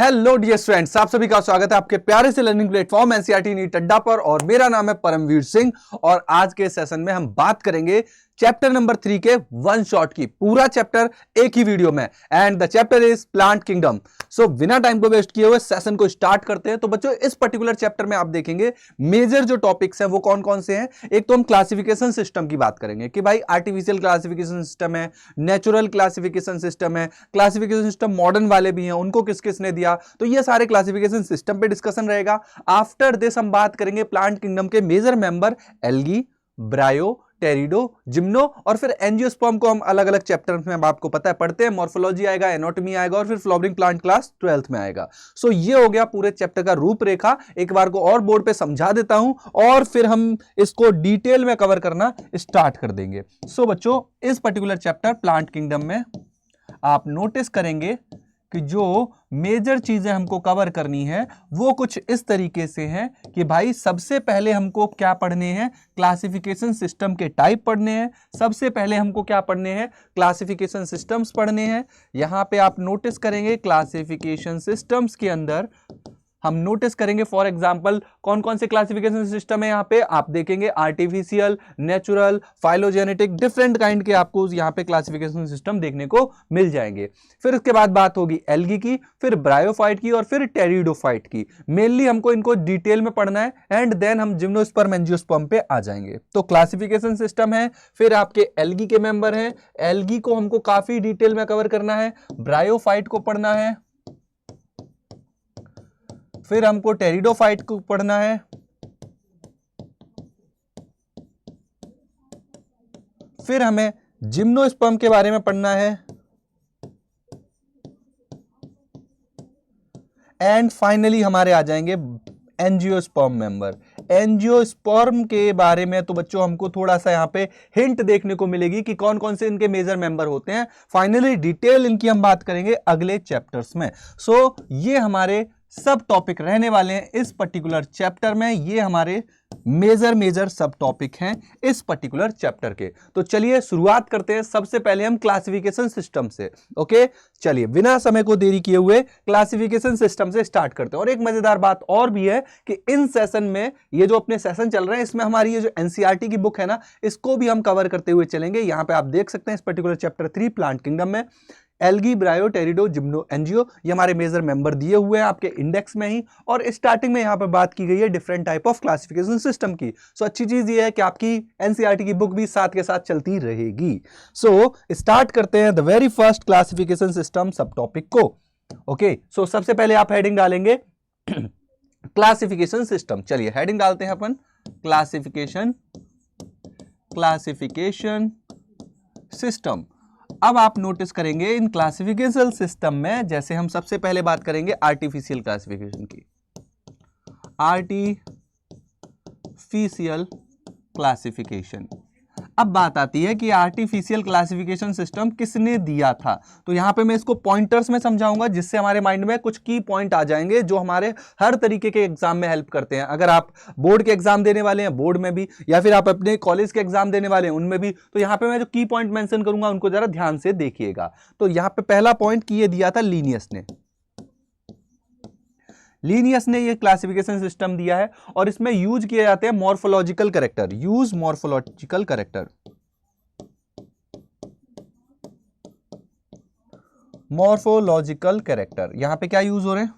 Hello dear students, आप सभी का स्वागत है आपके प्यारे से लर्निंग प्लेटफॉर्म एनसीईआरटी नीट अड्डा पर। और मेरा नाम है परमवीर सिंह और आज के सेशन में हम बात करेंगे चैप्टर नंबर 3 के वन शॉट की। पूरा चैप्टर एक ही वीडियो में, and the chapter is plant kingdom. So बिना टाइम को वेस्ट किए हुए सेशन को स्टार्ट करते हैं। तो बच्चों, इस पर्टिकुलर चैप्टर में आप देखेंगे मेजर जो टॉपिक्स हैं वो कौन कौन से हैं। एक तो हम क्लासिफिकेशन सिस्टम की बात करेंगे कि भाई आर्टिफिशियल क्लासिफिकेशन सिस्टम है, नेचुरल क्लासिफिकेशन सिस्टम है, क्लासिफिकेशन सिस्टम मॉडर्न वाले भी हैं, उनको किस किस ने दिया, तो ये सारे क्लासिफिकेशन सिस्टम पे डिस्कशन रहेगा। आफ्टर दिस हम बात करेंगे प्लांट किंगडम के मेजर मेंबर एल्गी, ब्रायो, टेरिडो, जिम्नो और फिर एंजियोस्पर्म को हम अलग अलग चैप्टर्स में आपको पता है पढ़ते हैं। मॉर्फोलॉजी आएगा, एनाटॉमी आएगा और फिर फ्लावरिंग प्लांट क्लास 12th में आएगा। सो ये हो गया पूरे चैप्टर का रूपरेखा। एक बार को और बोर्ड पे समझा देता हूं और फिर हम इसको डिटेल में कवर करना स्टार्ट कर देंगे। सो बच्चों, इस पर्टिकुलर चैप्टर प्लांट किंगडम में आप नोटिस करेंगे कि जो मेजर चीजें हमको कवर करनी है वो कुछ इस तरीके से हैं कि भाई सबसे पहले हमको क्या पढ़ने हैं, क्लासिफिकेशन सिस्टम के टाइप पढ़ने हैं। सबसे पहले हमको क्या पढ़ने हैं, क्लासिफिकेशन सिस्टम्स पढ़ने हैं। यहां पे आप नोटिस करेंगे क्लासिफिकेशन सिस्टम्स के अंदर हम नोटिस करेंगे फॉर एग्जांपल कौन कौन से क्लासिफिकेशन सिस्टम है। यहां पे आप देखेंगे artificial, natural, phylogenetic, different kind के आपको यहां पे क्लासिफिकेशन सिस्टम देखने को मिल जाएंगे। फिर उसके बाद बात होगी एल्गी की, फिर ब्रायोफाइट की और फिर टेरिडोफाइट की। मेनली हमको इनको डिटेल में पढ़ना है एंड देन हम जिम्नोस्पर्म एंजियोस्पर्म पे आ जाएंगे। तो क्लासिफिकेशन सिस्टम है, फिर आपके एल्गी के मेंबर हैं, एल्गी को हमको काफी डिटेल में कवर करना है, ब्रायोफाइट को पढ़ना है, फिर हमको टेरिडोफाइट को पढ़ना है, फिर हमें जिम्नोस्पर्म के बारे में पढ़ना है, एंड फाइनली हमारे आ जाएंगे एंजियोस्पर्म मेंबर। एंजियोस्पर्म के बारे में तो बच्चों हमको थोड़ा सा यहां पे हिंट देखने को मिलेगी कि कौन कौन से इनके मेजर मेंबर होते हैं। फाइनली डिटेल इनकी हम बात करेंगे अगले चैप्टर्स में। सो ये हमारे सब टॉपिक रहने वाले हैं इस पर्टिकुलर चैप्टर में। ये हमारे मेजर सब टॉपिक हैं इस पर्टिकुलर चैप्टर के। तो चलिए शुरुआत करते हैं। सबसे पहले हम क्लासिफिकेशन सिस्टम से, ओके चलिए बिना समय को देरी किए हुए क्लासिफिकेशन सिस्टम से स्टार्ट करते हैं। और एक मजेदार बात और भी है कि इन सेशन में, ये जो अपने सेशन चल रहे हैं इसमें हमारी ये जो एनसीईआरटी की बुक है ना, इसको भी हम कवर करते हुए चलेंगे। यहां पे आप देख सकते हैं इस पर्टिकुलर चैप्टर 3 प्लांट किंगडम में एल्गी, ब्रायो, टेरिडो, जिम्नो, एंजियो, ये हमारे मेजर मेंबर दिए हुए हैं आपके इंडेक्स में ही। और स्टार्टिंग में यहां पे बात की गई है different type of classification system की। सो अच्छी चीज ये है कि आपकी एनसीईआरटी की बुक भी साथ के साथ चलती रहेगी। सो स्टार्ट करते हैं the very first classification system सब टॉपिक को। ओके सो सबसे पहले आप हेडिंग डालेंगे क्लासिफिकेशन सिस्टम। चलिए हेडिंग डालते हैं अपन क्लासिफिकेशन सिस्टम। अब आप नोटिस करेंगे इन क्लासिफिकेशन सिस्टम में, जैसे हम सबसे पहले बात करेंगे आर्टिफिशियल क्लासिफिकेशन की। Artificial classification. अब बात आती है कि आर्टिफिशियल क्लासिफिकेशन सिस्टम किसने दिया था। तो यहां पे मैं इसको पॉइंटर्स में समझाऊंगा जिससे हमारे माइंड में कुछ की पॉइंट आ जाएंगे जो हमारे हर तरीके के एग्जाम में हेल्प करते हैं। अगर आप बोर्ड के एग्जाम देने वाले हैं बोर्ड में भी, या फिर आप अपने कॉलेज के एग्जाम देने वाले हैं उनमें भी, तो यहां पे मैं जो की पॉइंट मेंशन करूंगा उनको जरा ध्यान से देखिएगा। तो यहां पे पहला पॉइंट की ये दिया था लीनियस ने ये क्लासिफिकेशन सिस्टम दिया है और इसमें यूज किए जाते हैं morphological character. Use morphological character, यहां पे क्या यूज हो रहे हैं,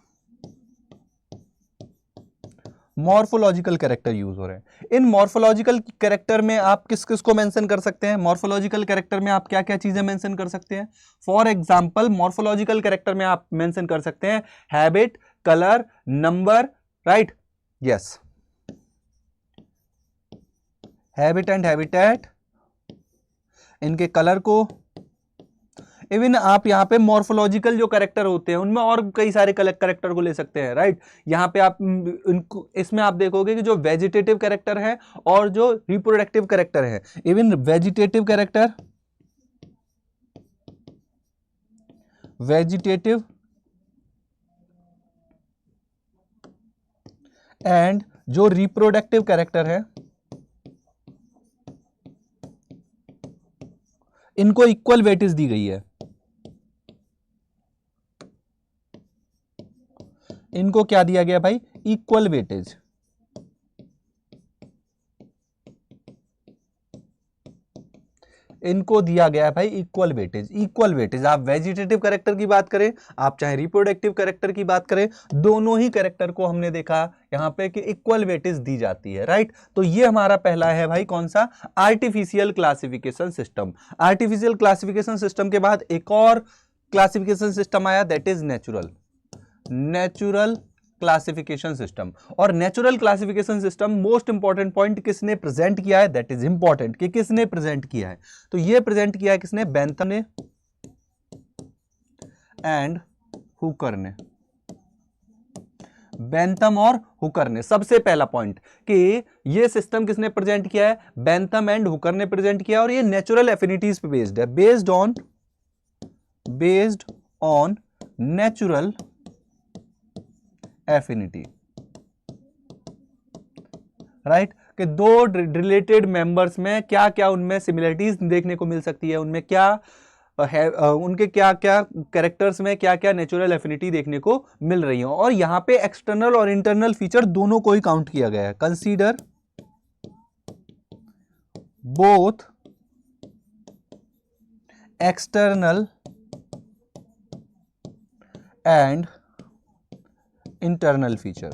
मॉर्फोलॉजिकल कैरेक्टर यूज हो रहे हैं। इन मॉर्फोलॉजिकल कैरेक्टर में आप किस किस को मेंशन कर सकते हैं, मॉर्फोलॉजिकल कैरेक्टर में आप क्या क्या चीजें मेंशन कर सकते हैं। फॉर एग्जांपल मॉर्फोलॉजिकल कैरेक्टर में आप मेंशन कर सकते हैं habit, colour, number, right, yes, habit and habitat, इनके कलर को। इवन आप यहां पे मॉर्फोलॉजिकल जो कैरेक्टर होते हैं उनमें और कई सारे कैरेक्टर को ले सकते हैं, राइट। यहां पे आप इनको, इसमें आप देखोगे कि जो वेजिटेटिव कैरेक्टर है और जो रिप्रोडक्टिव कैरेक्टर है, इवन वेजिटेटिव एंड जो रिप्रोडक्टिव कैरेक्टर है, इनको इक्वल वेटेज दी गई है। इनको क्या दिया गया भाई, इक्वल वेटेज। इनको दिया गया है भाई इक्वल वेटेज। इक्वल वेटेज, आप वेजिटेटिव कैरेक्टर की बात करें, आप चाहे रिप्रोडक्टिव कैरेक्टर की बात करें, दोनों ही कैरेक्टर को हमने देखा यहां पे कि इक्वल वेटेज दी जाती है, राइट। तो ये हमारा पहला है भाई कौन सा, artificial classification system. Artificial classification system के बाद एक और क्लासिफिकेशन सिस्टम आया, that is natural classification system. और natural classification system most important point किसने प्रेजेंट किया है, दैट इज इंपॉर्टेंट कि किसने प्रेजेंट किया है। तो ये प्रेजेंट किया है किसने, बेंथम ने एंड हुकर ने। बेंथम और हुकर ने, सबसे पहला पॉइंट कि ये सिस्टम किसने प्रेजेंट किया है, बेंथम एंड हुकर ने प्रेजेंट किया। और ये नेचुरल एफिनिटीज पे बेस्ड है, based on natural affinity, right. कि दो रिलेटेड मेंबर्स में क्या क्या उनमें सिमिलरिटीज देखने को मिल सकती है, उनमें क्या है, उनके क्या क्या कैरेक्टर्स में क्या क्या नेचुरल एफिनिटी देखने को मिल रही है। और यहां पे एक्सटर्नल और इंटरनल फीचर दोनों को ही काउंट किया गया है। Consider both external and internal feature.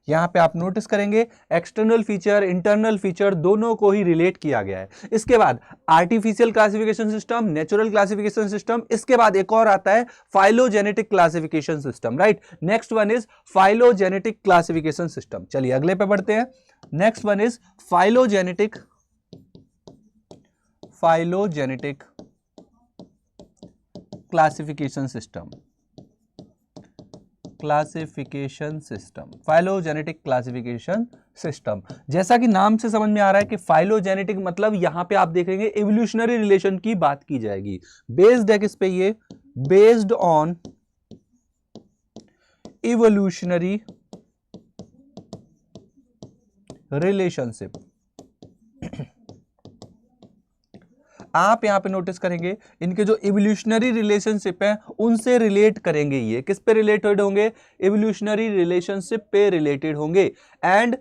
यहां पे आप नोटिस करेंगे एक्सटर्नल फीचर इंटरनल फीचर दोनों को ही रिलेट किया गया है। इसके बाद artificial classification system, natural classification system, इसके बाद एक और आता है phylogenetic classification system, right. Next one is phylogenetic classification system. चलिए अगले पे बढ़ते हैं। Next one is phylogenetic classification system. Phylogenetic classification system, जैसा कि नाम से समझ में आ रहा है कि फाइलोजेनेटिक मतलब यहां पे आप देखेंगे इवोल्यूशनरी रिलेशन की बात की जाएगी। बेस्ड है किस पे, ये बेस्ड ऑन इवोल्यूशनरी रिलेशनशिप। आप यहां पे नोटिस करेंगे इनके जो इवोल्यूशनरी रिलेशनशिप है उनसे रिलेट करेंगे। ये किस पे रिलेटेड होंगे, इवोल्यूशनरी रिलेशनशिप पे रिलेटेड होंगे। एंड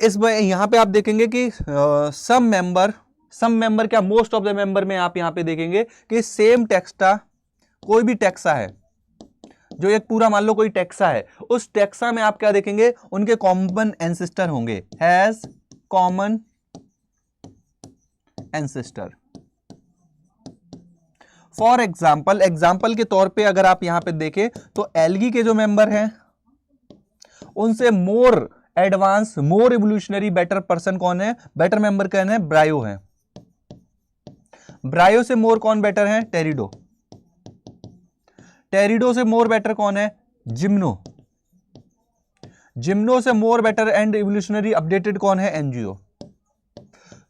इस यहां पे आप देखेंगे कि सम मेंबर क्या, मोस्ट ऑफ द मेंबर में आप यहां पे देखेंगे कि सेम टेक्सा, कोई भी टेक्सा है जो एक पूरा मान लो कोई टेक्सा है, उस टेक्सा में आप क्या देखेंगे, उनके कॉमन एंसेस्टर होंगे, has common ancestor. For example के तौर पे अगर आप यहां पे देखें तो एल्गी के जो मेंबर हैं उनसे मोर एडवांस, मोर इवोल्यूशनरी बेटर पर्सन कौन है, बेटर मेंबर कौन है, ब्रायो है। ब्रायो से मोर कौन बेटर है, टेरिडो। टेरिडो से मोर बेटर कौन है, जिम्नो। जिम्नो से more better and evolutionary updated कौन है, एनजीओ।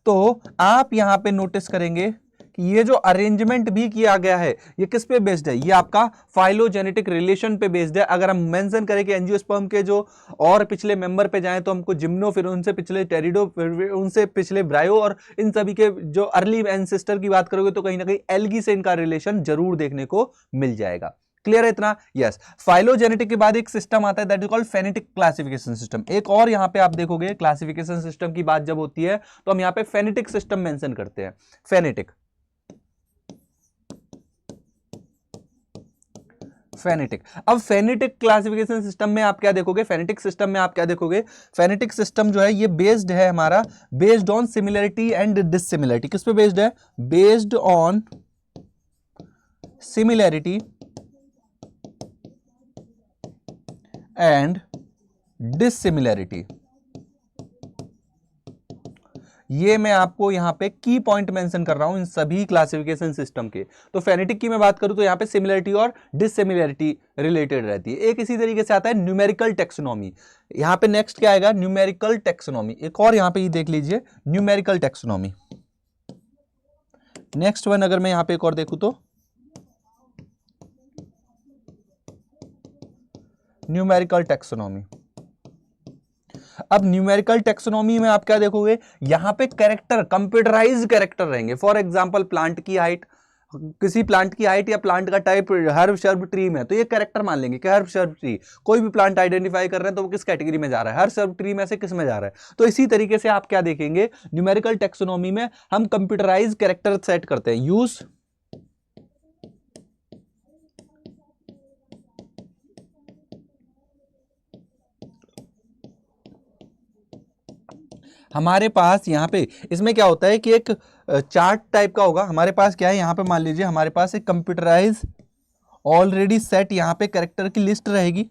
तो आप यहां पे नोटिस करेंगे कि ये जो अरेंजमेंट भी किया गया है ये किस पे बेस्ड है, ये आपका फाइलोजेनेटिक रिलेशन पे बेस्ड है। अगर हम मेंशन करें कि एंजियोस्पर्म के जो और पिछले मेंबर पे जाएं तो हमको जिम्नो, फिर उनसे पिछले टेरिडो, फिर उनसे पिछले ब्रायो, और इन सभी के जो अर्ली एंसेस्टर की बात करोगे तो कहीं ना कहीं एल्गी से इनका रिलेशन जरूर देखने को मिल जाएगा। क्लियर है इतना, यस। फाइलोजेनेटिक के बाद एक सिस्टम आता है that is called phonetic classification system. एक और यहां पे आप देखोगे क्लासिफिकेशन सिस्टम की बात जब होती है तो हम यहां पे फेनेटिक सिस्टम मेंशन करते हैं। फेनेटिक अब फेनेटिक क्लासिफिकेशन सिस्टम में आप क्या देखोगे, फेनेटिक सिस्टम में आप क्या देखोगे, फेनेटिक सिस्टम जो है ये बेस्ड है हमारा, बेस्ड ऑन सिमिलरिटी एंड डिससिमिलरिटी। किस पे बेस्ड है, बेस्ड ऑन सिमिलरिटी एंड डिससिमिलरिटी। ये मैं आपको यहां पे की पॉइंट मेंशन कर रहा हूं इन सभी क्लासिफिकेशन सिस्टम के। तो फेनेटिक की मैं बात करूं तो यहां पे सिमिलरिटी और डिससिमिलरिटी रिलेटेड रहती है। एक इसी तरीके से आता है न्यूमेरिकल टेक्सोनॉमी। यहां पे नेक्स्ट क्या आएगा, न्यूमेरिकल टेक्सोनॉमी। एक और यहां पे ये देख लीजिए, न्यूमेरिकल टेक्सोनॉमी। नेक्स्ट वन अगर मैं यहां पे एक और देखूं तो न्यूमेरिकल टेक्सोनॉमी। अब न्यूमेरिकल टेक्सोनॉमी में आप क्या देखोगे, यहां पे कैरेक्टर, कंप्यूटराइज्ड कैरेक्टर रहेंगे। फॉर एग्जांपल प्लांट की हाइट, किसी प्लांट की हाइट या प्लांट का टाइप हर्ब शर्ब ट्री में, तो ये कैरेक्टर मान लेंगे कि हर्ब शर्ब ट्री, कोई भी प्लांट आइडेंटिफाई कर रहे हैं तो वो किस कैटेगरी में जा रहा है, हर्ब शर्ब ट्री में से किस में जा रहा है। तो इसी तरीके से आप क्या देखेंगे, न्यूमेरिकल टेक्सोनॉमी में हम कंप्यूटराइज कैरेक्टर सेट करते हैं, यूज हमारे पास यहाँ पे इसमें क्या होता है कि एक चार्ट टाइप का होगा हमारे पास। क्या है यहाँ पे, मान लीजिए हमारे पास एक कंप्यूटराइज ऑलरेडी सेट यहाँ पे कैरेक्टर की लिस्ट रहेगी,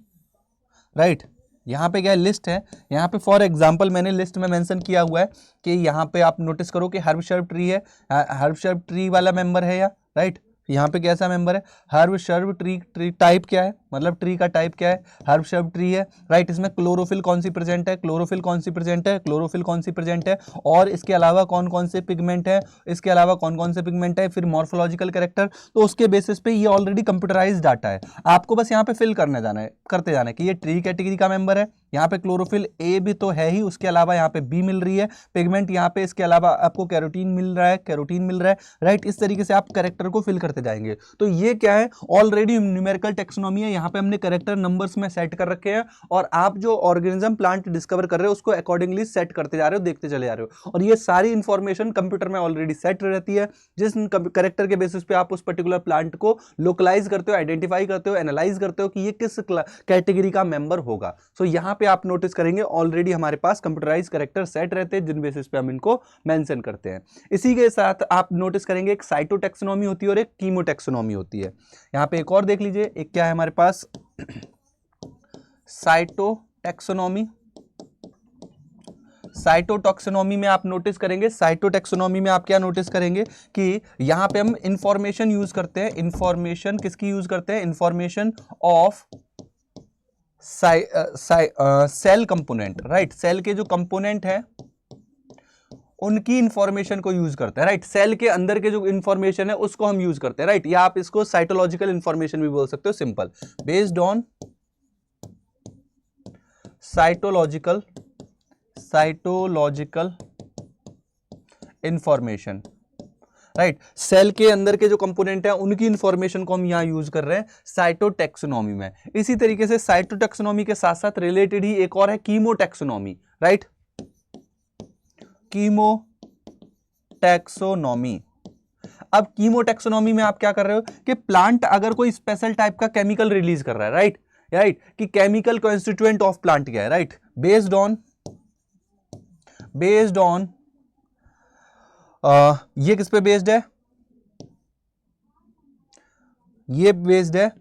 राइट। यहाँ पे क्या है, लिस्ट है। यहाँ पे फॉर एग्जांपल मैंने लिस्ट में मेंशन किया हुआ है कि यहाँ पे आप नोटिस करो कि हर्ब शर्ब ट्री है, हर्ब शर्ब ट्री वाला मेंबर है या, राइट। यहाँ पे कैसा मेंबर है, herb shrub tree. Tree type क्या है, मतलब ट्री का टाइप क्या है, हर्ब शर्ब ट्री है, राइट। इसमें क्लोरोफिल कौन सी प्रेजेंट है, क्लोरोफिल कौन सी प्रेजेंट है, क्लोरोफिल कौन सी प्रेजेंट है, और इसके अलावा कौन कौन से पिगमेंट है, इसके अलावा कौन कौन से पिगमेंट है, फिर मॉर्फोलॉजिकल कैरेक्टर। तो उसके बेसिस पे ये ऑलरेडी कंप्यूटराइज डाटा है, आपको बस यहाँ पे फिल करने जाना है, करते जाना है कि ये ट्री कैटेगरी का मेंबर है। यहाँ पे क्लोरोफिल ए भी तो है ही, उसके अलावा यहाँ पे बी मिल रही है, पिगमेंट यहाँ पे, इसके अलावा आपको कैरोटीन मिल रहा है, कैरोटीन मिल रहा है, राइट। इस तरीके से आप कैरेक्टर को फिल करते जाएंगे। तो ये क्या है, ऑलरेडी न्यूमेरिकल टेक्सोनॉमी है, यहाँ पे हमने कैरेक्टर नंबर्स में सेट कर रखे हैं, और आप जो ऑर्गेनिज्म प्लांट डिस्कवर कर रहे हो उसको अकॉर्डिंगली सेट करते जा रहे हो, देखते चले जा रहे हो, और ये सारी इंफॉर्मेशन कंप्यूटर में ऑलरेडी सेट रहती है, जिस कैरेक्टर के बेसिस पे आप उस पर्टिकुलर प्लांट को लोकलाइज करते हो, आइडेंटिफाई करते हो, एनालाइज करते हो कि ये किस कैटेगरी का मेंबर होगा। सो यहाँ पे आप नोटिस करेंगे ऑलरेडी हमारे पास कंप्यूटराइज कैरेक्टर सेट रहते हैं, जिन बेसिस पे हम इनको मेंशन करते हैं। इसी के साथ आप नोटिस करेंगे एक साइटोटैक्सोनॉमी होती है और एक कीमोटैक्सोनॉमी होती है। यहाँ पे एक और देख लीजिए, एक क्या है हमारे पास, साइटोटैक्सोनॉमी। साइटोटैक्सोनॉमी में आप नोटिस करेंगे, साइटोटैक्सोनॉमी में आप क्या नोटिस करेंगे कि यहां पे हम इंफॉर्मेशन यूज करते हैं। इंफॉर्मेशन किसकी यूज करते हैं, information of cell component, right. Cell के जो कंपोनेंट है उनकी इंफॉर्मेशन को यूज करते हैं, राइट। सेल के अंदर के जो इंफॉर्मेशन है उसको हम यूज करते हैं, राइट। या आप इसको साइटोलॉजिकल इंफॉर्मेशन भी बोल सकते हो, simple, based on cytological information, right. Cell के अंदर के जो कंपोनेंट है उनकी इंफॉर्मेशन को हम यहां यूज कर रहे हैं साइटोटैक्सोनॉमी में। इसी तरीके से साइटोटैक्सोनॉमी के साथ साथ रिलेटेड ही एक और है कीमोटैक्सोनॉमी, राइट। कीमोटैक्सोनॉमी। अब कीमोटैक्सोनॉमी में आप क्या कर रहे हो कि प्लांट अगर कोई स्पेशल टाइप का केमिकल रिलीज कर रहा है, राइट, राइट, कि केमिकल कॉन्स्टिट्यूएंट ऑफ प्लांट क्या है, राइट, बेस्ड ऑन ये किस पे बेस्ड है, ये बेस्ड है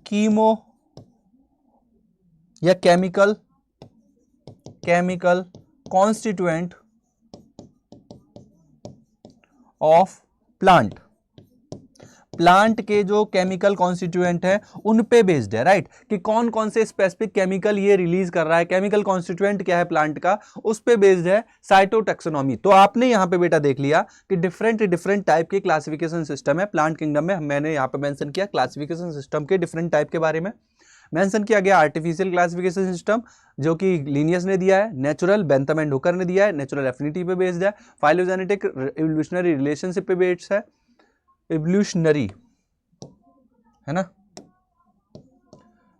कीमो या chemical constituent of plant. Plant के जो केमिकल कॉन्स्टिट्यूएंट है उन पे बेस्ड है, राइट, कि कौन कौन से स्पेसिफिक केमिकल ये रिलीज कर रहा है, केमिकल कॉन्स्टिट्यूएंट क्या है प्लांट का, उस पे बेस्ड है साइटोटैक्सोनॉमी। तो आपने यहां पे बेटा देख लिया कि डिफरेंट टाइप के क्लासिफिकेशन सिस्टम है प्लांट किंगडम में। मैंने यहां पे मेंशन किया क्लासिफिकेशन सिस्टम के डिफरेंट टाइप के बारे में मेंशन किया गया। आर्टिफिशियल क्लासिफिकेशन सिस्टम जो कि लिनियस ने दिया है, नेचुरल बेंथम एंड हुकर ने दिया है, नेचुरल एफिनिटी पे बेस्ड है, फाइलोजेनेटिक इवोल्यूशनरी रिलेशनशिप पे बेस्ड है, इवोल्यूशनरी है ना,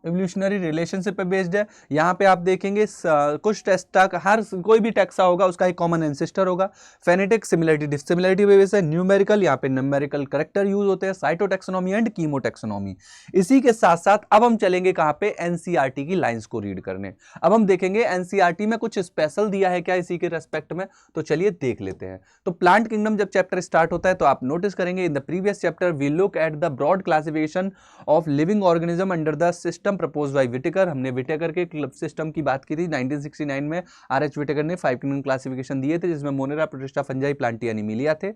इवोल्यूशनरी रिलेशनशिप पे बेस्ड है। यहाँ पे आप देखेंगे कुछ टेस्टा हर कोई भी टेक्सा होगा उसका एक कॉमन एंसेस्टर होगा। फेनेटिक सिमिलरिटी डिसिमिलरिटी पे बेस्ड है। न्यूमेरिकल यहाँ पे न्यूमेरिकल कैरेक्टर यूज होते हैं। Cytotaxonomy and कीमोटैक्सोनॉमी। इसी के साथ साथ अब हम चलेंगे कहाँ पे, एनसीईआरटी की लाइंस को रीड करने। अब हम देखेंगे एनसीईआरटी में कुछ स्पेशल दिया है क्या इसी के रेस्पेक्ट में, तो चलिए देख लेते हैं। तो प्लांट किंगडम जब चैप्टर स्टार्ट होता है तो आप नोटिस करेंगे in the previous chapter we look at the broad classification of living organism under the system proposed by Whittaker. हमने विटेकर के क्लब सिस्टम की बात की थी 1969 में। आरएच विटेकर ने 5 किंगडम क्लासिफिकेशन दिए थे जिसमें Monera, Protista, Fungi, Plantae, Animalia थे।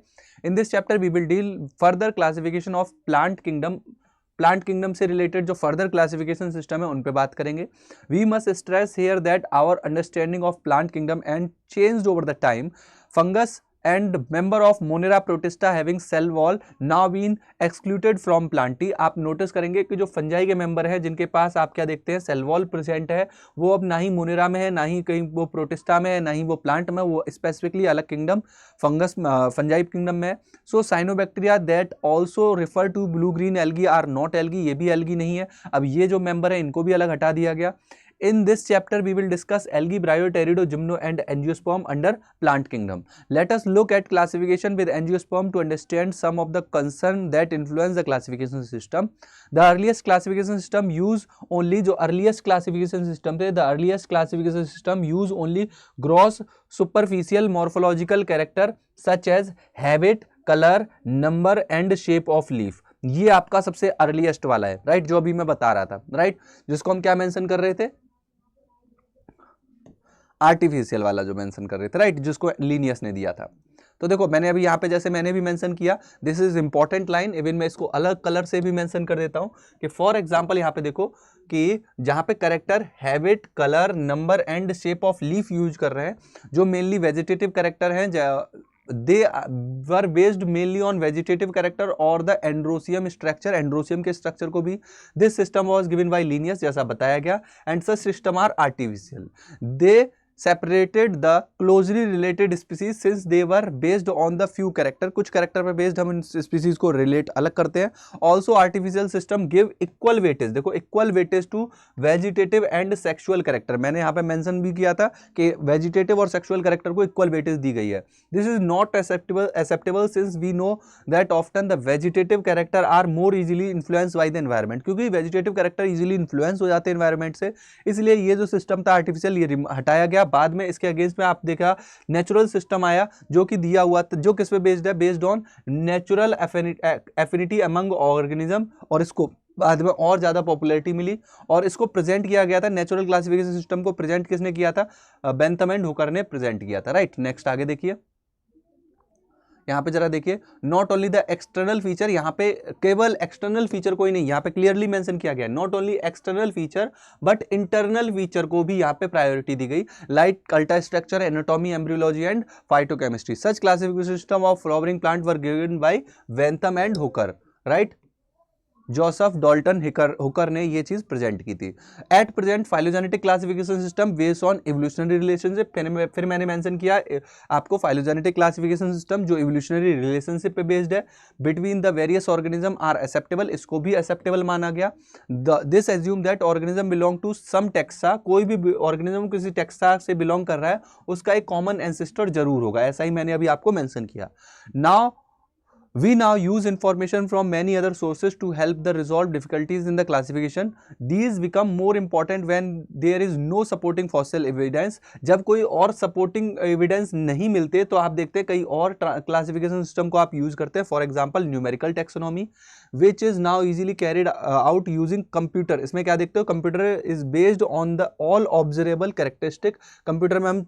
In this chapter we will deal further classification of plant kingdom से रिलेटेड जो फर्दर क्लासिफिकेशन सिस्टम है उन पे बात करेंगे। We must stress here that our understanding of plant kingdom and changed over the time. Fungus and member of Monera Protista having cell wall now been excluded from Plantae. आप notice करेंगे कि जो fungi के member है जिनके पास आप क्या देखते हैं सेल वॉल प्रेजेंट है, वो अब ना ही मोनेरा में है, ना ही कहीं वो प्रोटिस्टा में है, ना ही वो प्लांट में, वो स्पेसिफिकली अलग किंगडम फंगस फंजाई किंगडम में है। So cyanobacteria that also refer to blue green algae are not algae, ये भी एल्गी नहीं है। अब ये जो मेंबर है इनको भी अलग हटा दिया गया। In this chapter, we will discuss algae, Brio, Pterido, Gymno, and Angiosperm under plant kingdom. Let us look at classification with Angiosperm to understand some of the concerns that influence the classification system. The earliest classification system use only जो earliest classification system थे, the earliest classification system use only gross superficial morphological character such as habit, color, number, and shape of leaf. ये आपका सबसे earliest वाला है, right, जो अभी मैं बता रहा था, राइट, जिसको हम क्या मेंशन कर रहे थे, आर्टिफिशियल वाला जो मेंशन कर रहे थे, राइट, जिसको लीनियस ने दिया था। तो देखो मैंने अभी यहाँ पे जैसे मैंने भी मेंशन किया, this is important line, even मैं इसको अलग कलर से भी मेंशन कर देता हूँ कि फॉर एग्जांपल यहाँ पे देखो कि जहाँ पे character habit, colour, number and shape of leaf use कर रहे हैं, जो मेनली वेजिटेटिव करेक्टर हैं, they were based mainly on vegetative character or the androsium structure, androsium के structure को भी this system was given by Linnaeus जैसा बताया गया, and such system are artificial. They separated the closely related species since they were based on the few character, कुछ character पे based हम इन species को relate अलग करते हैं. Also artificial system give equal weightage, देखो equal weightage to vegetative and sexual character, मैंने यहाँ पे mention भी किया था कि vegetative और sexual character को equal weightage दी गई है. This is not acceptable since we know that often the vegetative character are more easily influenced by the environment, क्योंकि vegetative character easily influence हो जाते हैं environment से, इसलिए ये जो system था artificial ये हटाया गया. बाद में इसके अगेंस्ट में आप देखा नेचुरल सिस्टम आया जो कि दिया हुआ था, जो किस पे बेस्ड है, based on natural affinity among organism, और इसको बाद में और ज्यादा पॉपुलैरिटी मिली और इसको प्रेजेंट किया गया था. नेचुरल क्लासिफिकेशन सिस्टम को प्रेजेंट किसने किया था, बेंथम एंड हुकर ने प्रेजेंट किया था, राइट. नेक्स्ट आगे देखिए, यहाँ पे जरा देखिए, not only the external feature, यहाँ पे केवल एक्सटर्नल फीचर कोई नहीं, यहाँ पे क्लियरली मेंशन किया गया, not only external feature but internal feature को भी यहाँ पे प्रायोरिटी दी गई, like culture structure, anatomy, embryology and phytochemistry. Such classification system of flowering plant were given by Bentham and Hooker, right. Joseph Dalton Hooker ने ये चीज present की थी. At present phylogenetic classification system based on evolutionary relationship, फिर मैंने mention किया आपको phylogenetic classification system जो इवोल्यूशनरी रिलेशनशिप पे बेस्ड है between the various organism are acceptable, इसको भी एक्सेप्टेबल माना गया. This assume that organism belong to some taxa, कोई भी ऑर्गेनिज्म किसी टेक्सा से बिलोंग कर रहा है उसका एक कॉमन एंसेस्टर जरूर होगा, ऐसा ही मैंने अभी आपको मेंशन किया. Now we now use information from many other sources to help the resolve difficulties in the classification. These become more important when there is no supporting fossil evidence. जब कोई और supporting evidence नहीं मिलते तो आप देखते हैं कई और classification system को आप use करते हैं. For example, numerical taxonomy, which is now easily carried out using computer. इसमें क्या देखते हो, computer is based on the all observable characteristic. Computer में हम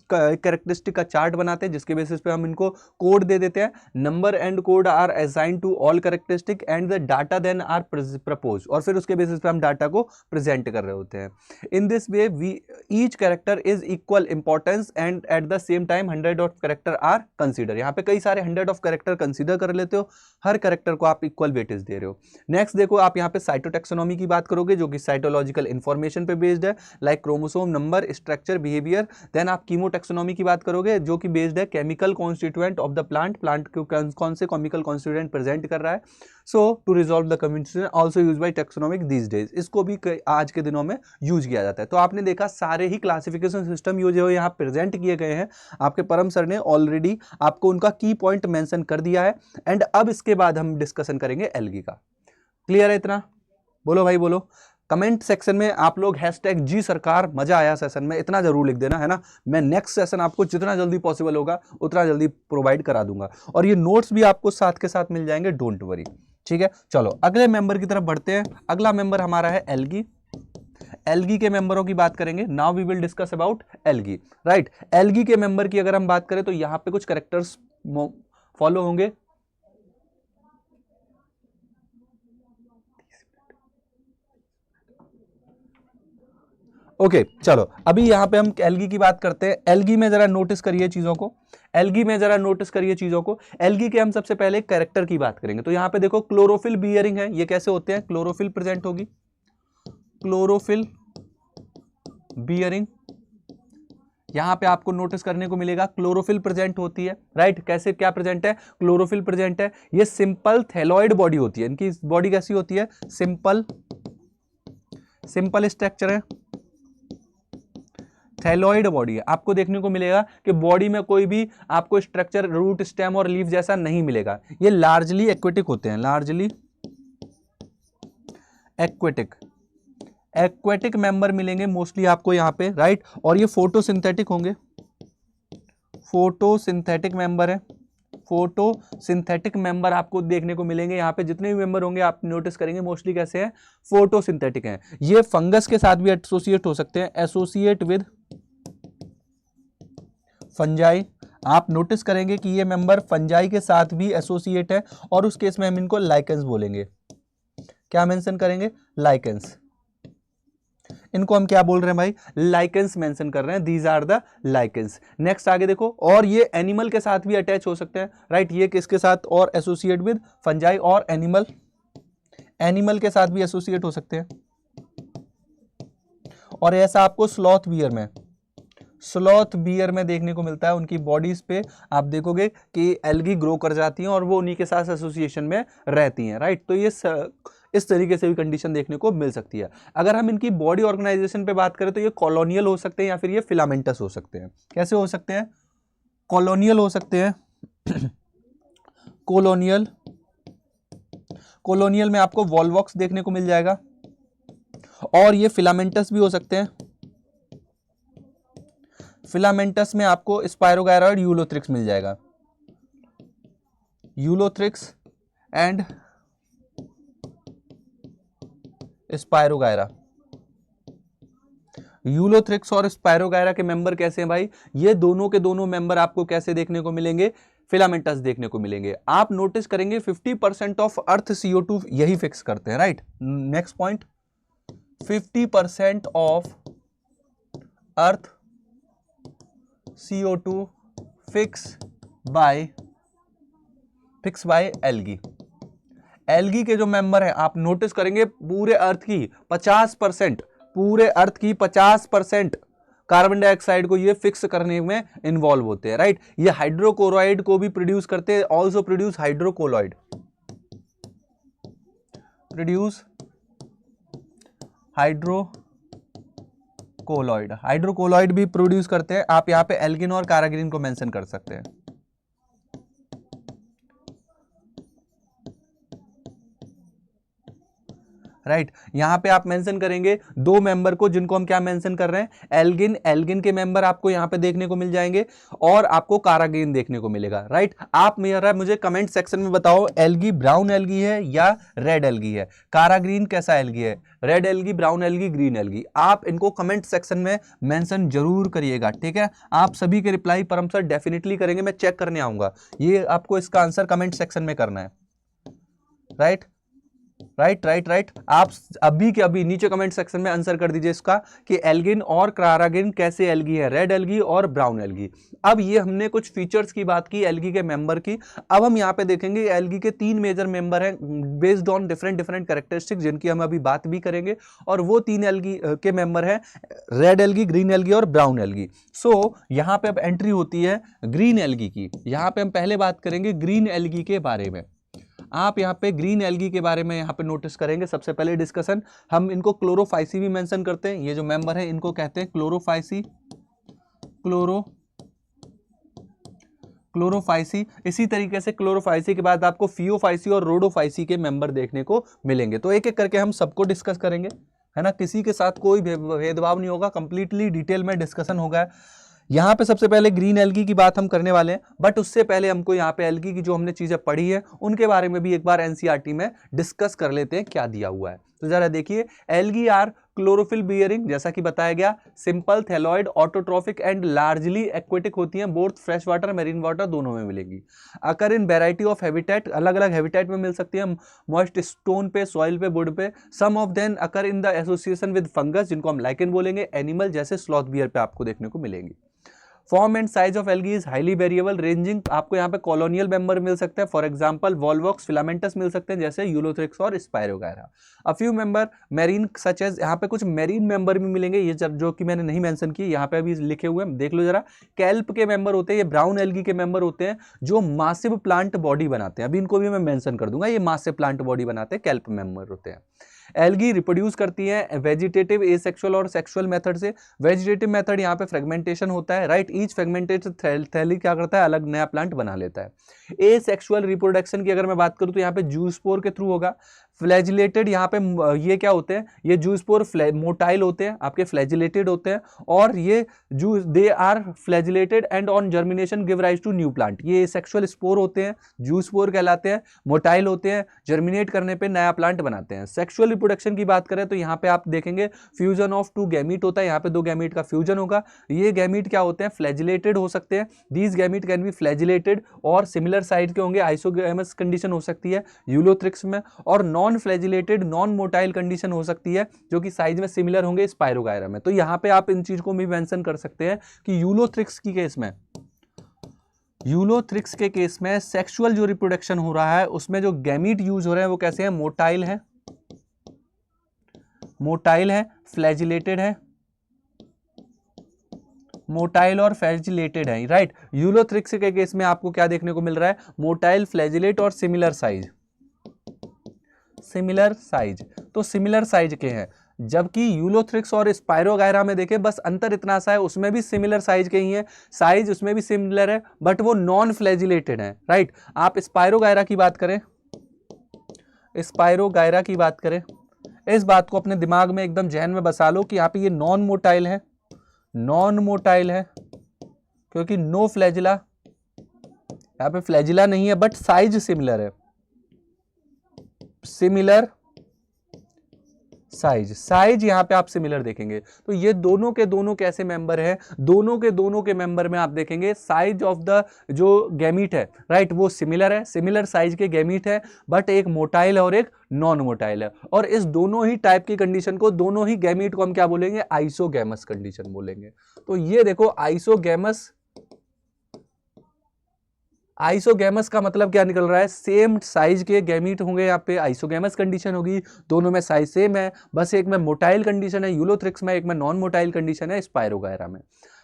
characteristic का चार्ट बनाते हैं जिसके बेसिस पे हम इनको कोड दे देते हैं. Number and code are assigned to all characteristic and the data then are proposed, और फिर उसके बेसिस पे हम डाटा को प्रेजेंट कर रहे होते हैं. In this way we each character is equal importance and at the same time 100 of character are considered. यहाँ पे कई सारे 100 of character कंसीडर कर लेते हो, हर कैरेक्टर को आप इक्वल वेटेज दे रहे हो. नेक्स्ट देखो, आप यहाँ पे साइटोटैक्सोनॉमी की बात करोगे जो कि साइटोलॉजिकल इंफॉर्मेशन पे बेस्ड है, like chromosome, number, structure, behaviour. Then आप कीमोटैक्सोनॉमी की बात करोगे जो कि बेस्ड है chemical constituent of the plant, plant को कौन से केमिकल कॉन्स्टिट्यूएंट प्रेजेंट कर रहा है. So to resolve the communication also used by taxonomic these days, इसको भी आज के दिनों में यूज किया जाता है. तो आपने देखा सारे ही क्लासिफिकेशन सिस्टम जो यहाँ प्रेजेंट किए गए हैं, आपके परम सर ने ऑलरेडी आपको उनका की पॉइंट मेंशन कर दिया है. एंड अब इसके बाद हम डिस्कशन करेंगे एल्गी का. क्लियर है इतना? बोलो भाई बोलो. कमेंट सेक्शन में आप लोग हैशटैग जी सरकार मजा आया सेशन में इतना जरूर लिख देना, है ना. मैं नेक्स्ट सेशन आपको जितना जल्दी पॉसिबल होगा उतना जल्दी प्रोवाइड करा दूंगा, और ये नोट्स भी आपको साथ के साथ मिल जाएंगे, डोंट वरी. ठीक है, चलो अगले मेंबर की तरफ बढ़ते हैं. अगला मेंबर हमारा है एल्गी. एल्गी के मेंबरों की बात करेंगे. Now we will discuss about algae, right. Algae के मेंबर की अगर हम बात करें तो यहाँ पे कुछ कैरेक्टर्स फॉलो होंगे. ओके चलो अभी यहाँ पे हम एल्गी की बात करते हैं। एल्गी में जरा नोटिस करिए चीजों को, एल्गी में जरा नोटिस करिए चीजों को। एल्गी के हम सबसे पहले कैरेक्टर की बात करेंगे। तो यहाँ पे देखो क्लोरोफिल बियरिंग है, ये कैसे होते हैं, क्लोरोफिल प्रेजेंट होगी, क्लोरोफिल बियरिंग। यहां पे आपको नोटिस करने को मिलेगा क्लोरोफिल प्रेजेंट होती है, राइट। कैसे, क्या प्रेजेंट है, क्लोरोफिल प्रेजेंट है। ये सिंपल थैलॉइड बॉडी होती है, इनकी बॉडी कैसी होती है, सिंपल, सिंपल स्ट्रक्चर है, थैलॉइड बॉडी है। आपको देखने को मिलेगा कि बॉडी में कोई भी आपको स्ट्रक्चर रूट, स्टेम और लीफ जैसा नहीं मिलेगा। ये लार्जली एक्वेटिक होते हैं, लार्जली एक्वेटिक, एक्वेटिक मेंबर मिलेंगे मोस्टली आपको यहाँ पे, राइट। और ये फोटोसिंथेटिक होंगे, फोटोसिंथेटिक मेंबर है, फोटोसिंथेटिक मेंबर आपको देखने को मिलेंगे। यहाँ पे जितने भी मेंबर होंगे आप नोटिस करेंगे मोस्टली कैसे हैं, फोटोसिंथेटिक हैं। ये फंगस के साथ भी एसोसिएट हो सकते हैं, एसोसिएट विद फंजाई। आप नोटिस करेंगे कि ये मेंबर फंजाई के साथ भी एसोसिएट है, और उस केस में हम इनको लाइकेंस बोलेंगे। क्या मेंशन करेंगे, लाइकेंस। इनको हम क्या बोल रहे हैं भाई, लाइकेंस मेंशन कर रहे हैं, these are the lichens. Next आगे देखो, और ये एनिमल के साथ भी अटैच हो सकते हैं, राइट। ये किसके साथ, और एसोसिएट विद फंजाई और एनिमल, एनिमल के साथ भी एसोसिएट हो सकते हैं। और ऐसा आपको स्लॉथ बियर में, स्लॉथ बियर में देखने को मिलता है। उनकी बॉडीज पे आप देखोगे कि एल्गी ग्रो कर जाती हैं और वो उन्हीं के साथ एसोसिएशन में रहती हैं, राइट। तो ये इस तरीके से भी कंडीशन देखने को मिल सकती है। अगर हम इनकी बॉडी ऑर्गेनाइजेशन पे बात करें तो ये कॉलोनियल हो सकते हैं या फिर ये फिलामेंटस हो सकते हैं। कैसे हो सकते हैं, कॉलोनियल हो सकते हैं, कॉलोनियल, कॉलोनियल में आपको वॉल्वॉक्स देखने को मिल जाएगा, और ये फिलामेंटस भी हो सकते हैं। फिलामेंटस में आपको स्पायरोगायरा, यूलोथ्रिक्स मिल जाएगा, यूलोथ्रिक्स एंड स्पायरोगायरा। यूलोथ्रिक्स और स्पायरोगायरा के मेंबर कैसे हैं भाई, ये दोनों के दोनों मेंबर आपको कैसे देखने को मिलेंगे, फिलामेंटस देखने को मिलेंगे। आप नोटिस करेंगे 50% ऑफ अर्थ CO2 यही फिक्स करते हैं, right. Next point, 50% of earth CO2 fix by algae. Algae के जो मेंबर हैं आप नोटिस करेंगे पूरे अर्थ की 50%, पूरे अर्थ की 50% कार्बन डाइऑक्साइड को ये फिक्स करने में इन्वॉल्व होते हैं, राइट। ये हाइड्रोकोलोइड को भी प्रोड्यूस करते हैं, ऑल्सो प्रोड्यूस हाइड्रोकोलोइड, प्रोड्यूस हाइड्रोकोलोइड, हाइड्रोकोलोइड भी प्रोड्यूस करते हैं। आप यहाँ पे एल्गिन और कारागिन को मेंशन कर सकते हैं, राइट। यहां पे आप मेंशन करेंगे दो मेंबर को, जिनको हम क्या मेंशन कर रहे हैं, एल्गिन, एल्गिन के मेंबर आपको यहां पे देखने को मिल जाएंगे, और आपको कारागिन देखने को मिलेगा, राइट। आप मेरा मुझे कमेंट सेक्शन में बताओ, एल्गी ब्राउन एल्गी है या रेड एल्गी है, काराग्रीन कैसा एल्गी है, red algae, brown algae, green algae. आप इनको कमेंट सेक्शन में मेंशन जरूर करिएगा, ठीक है। आप सभी के रिप्लाई परम सर डेफिनेटली करेंगे, मैं चेक करने आऊंगा। ये आपको इसका आंसर कमेंट सेक्शन में करना है, राइट, राइट राइट राइट। आप अभी के अभी नीचे कमेंट सेक्शन में आंसर कर दीजिए इसका कि एल्गिन और कारागिन कैसे एल्गी है, रेड एल्गी और ब्राउन एल्गी। अब ये हमने कुछ फीचर्स की बात की एल्गी के मेंबर की। अब हम यहाँ पे देखेंगे एल्गी के 3 मेजर मेंबर हैं based on different different characteristics, जिनकी हम अभी बात भी करेंगे। और वो 3 एल्गी के मेंबर हैं रेड एल्गी, ग्रीन एल्गी और ब्राउन एल्गी। सो यहाँ पे अब एंट्री होती है ग्रीन एल्गी की। यहाँ पे हम पहले बात करेंगे ग्रीन एल्गी के बारे में। आप यहाँ पे ग्रीन एल्गी के बारे में यहाँ पे नोटिस करेंगे। सबसे पहले डिस्कशन, हम इनको क्लोरोफाइसी भी मेंशन करते हैं। ये जो मेंबर है इनको कहते हैं क्लोरोफाइसी, क्लोरोफाइसी। इसी तरीके से क्लोरोफाइसी के बाद आपको फियोफाइसी और रोडोफाइसी के मेंबर देखने को मिलेंगे। तो एक एक करके हम सबको डिस्कस करेंगे, है ना। किसी के साथ कोई भेदभाव नहीं होगा, कंप्लीटली डिटेल में डिस्कशन होगा। यहाँ पे सबसे पहले ग्रीन एल्गी की बात हम करने वाले हैं, बट उससे पहले हमको यहाँ पे एल्गी की जो हमने चीजें पढ़ी है उनके बारे में भी एक बार एनसीईआरटी में डिस्कस कर लेते हैं क्या दिया हुआ है। तो जरा देखिए, एल्गी आर क्लोरोफिल बियरिंग, जैसा कि बताया गया, simple, thalloid, autotrophic and largely aquatic होती हैं, both fresh water marine water दोनों में मिलेगी। Occur in variety of habitat, अलग अलग हैबिटेट में मिल सकती है, मॉइस्ट स्टोन पे, सॉइल पे, वुड पे। Some of then occur in the association with fungus, जिनको हम लाइकेन बोलेंगे, एनिमल जैसे स्लॉथ बियर पे आपको देखने को मिलेंगी। Form and size of algae is highly variable, ranging, आपको यहाँ पे कॉलोनियल मेंबर मिल सकते हैं, फॉर एग्जांपल वॉल्वॉक्स, फिलामेंटस मिल सकते हैं जैसे यूलोथ्रिक्स और Spirogyra. A few member marine such as, यहाँ पे कुछ मेरीन मेंबर भी मिलेंगे, ये जो कि मैंने नहीं मेंशन किए, यहाँ पे अभी लिखे हुए हैं, देख लो जरा। कैल्प के मेंबर होते हैं, ये ब्राउन एल्गी के मेंबर होते हैं जो मासिव प्लांट बॉडी बनाते हैं, अभी इनको भी मैं मेंशन कर दूंगा, ये मासिव प्लांट बॉडी बनाते हैं, कैल्प मेंबर होते हैं। एल्गी रिप्रोड्यूस करती है वेजिटेटिव, एसेक्सुअल और सेक्सुअल मेथड से। वेजिटेटिव मेथड यहाँ पे फ्रेगमेंटेशन होता है, राइट, ईच फ्रेगमेंटेड थैली क्या करता है, अलग नया प्लांट बना लेता है। एसेक्सुअल रिप्रोडक्शन की अगर मैं बात करूँ तो यहाँ पे जूस्पोर के थ्रू होगा। फ्लैजिलेटेड, यहाँ पे ये क्या होते हैं, ये जूस्पोर मोटाइल होते हैं, आपके फ्लैजिलेटेड होते हैं, और ये they are flagellated and on germination give rise to new plant. ये सेक्सुअल स्पोर होते हैं, जूस्पोर कहलाते हैं, मोटाइल होते हैं, जर्मिनेट करने पे नया प्लांट बनाते हैं। सेक्सुअल रिप्रोडक्शन की बात करें तो यहाँ पे आप देखेंगे फ्यूजन ऑफ टू गैमीट होता है, यहाँ पे दो गैमीट का फ्यूजन होगा। ये गैमीट क्या होते हैं, फ्लैजिलेटेड हो सकते हैं, these gamete can be flagellated और सिमिलर साइज के होंगे, आइसोगैमस कंडीशन हो सकती है यूलोथ्रिक्स में, और non flagellated non motile condition हो सकती है जो कि साइज में सिमिलर होंगे स्पायरोगायरा में। तो यहाँ पे आप इन चीज को भी मेंशन कर सकते हैं कि यूलोथ्रिक्स की केस में, यूलोथ्रिक्स के केस में सेक्सुअल जो रिप्रोडक्शन हो रहा है उसमें जो गैमीट यूज हो रहे हैं वो कैसे हैं, मोटाइल है, मोटाइल है, फ्लैजिलेटेड है, मोटाइल और फ्लैजिलेटेड है, राइट। यूलोथ्रिक्स के केस में आपको क्या देखने को मिल रहा है, मोटाइल, फ्लैजिलेट और सिमिलर साइज, सिमिलर साइज, तो सिमिलर साइज के हैं। जबकि यूलोथ्रिक्स और स्पायरोगायरा में देखें बस अंतर इतना सा है, उसमें भी सिमिलर साइज के ही हैं, साइज उसमें भी सिमिलर है, बट वो नॉन फ्लैजिलेटेड है, राइट। आप स्पायरोगायरा की बात करें, स्पायरोगायरा की बात करें, इस बात को अपने दिमाग में एकदम जहन में बसा लो कि यहाँ पे ये नॉन मोटाइल है, नॉन मोटाइल है क्योंकि नो फ्लैजिला, यहाँ पे फ्लैजिला नहीं है, बट साइज सिमिलर है, सिमिलर साइज, साइज यहां पे आप सिमिलर देखेंगे। तो ये दोनों के दोनों कैसे मेंबर हैं, दोनों के मेंबर में आप देखेंगे साइज ऑफ द जो गैमीट है, राइट, वो सिमिलर है, सिमिलर साइज के गैमीट है, बट एक मोटाइल और एक नॉन मोटाइल है। और इस दोनों ही टाइप की कंडीशन को, दोनों ही गैमीट को हम क्या बोलेंगे, आइसोगैमस कंडीशन बोलेंगे। तो ये देखो आइसोगैमस, आइसोगैमस का मतलब क्या निकल रहा है, सेम साइज के गैमीट होंगे, यहाँ पे आइसोगैमस कंडीशन होगी, दोनों में साइज सेम है, बस एक में मोटाइल कंडीशन है यूलोथ्रिक्स में, एक में नॉन मोटाइल कंडीशन है स्पायरोगायरा में।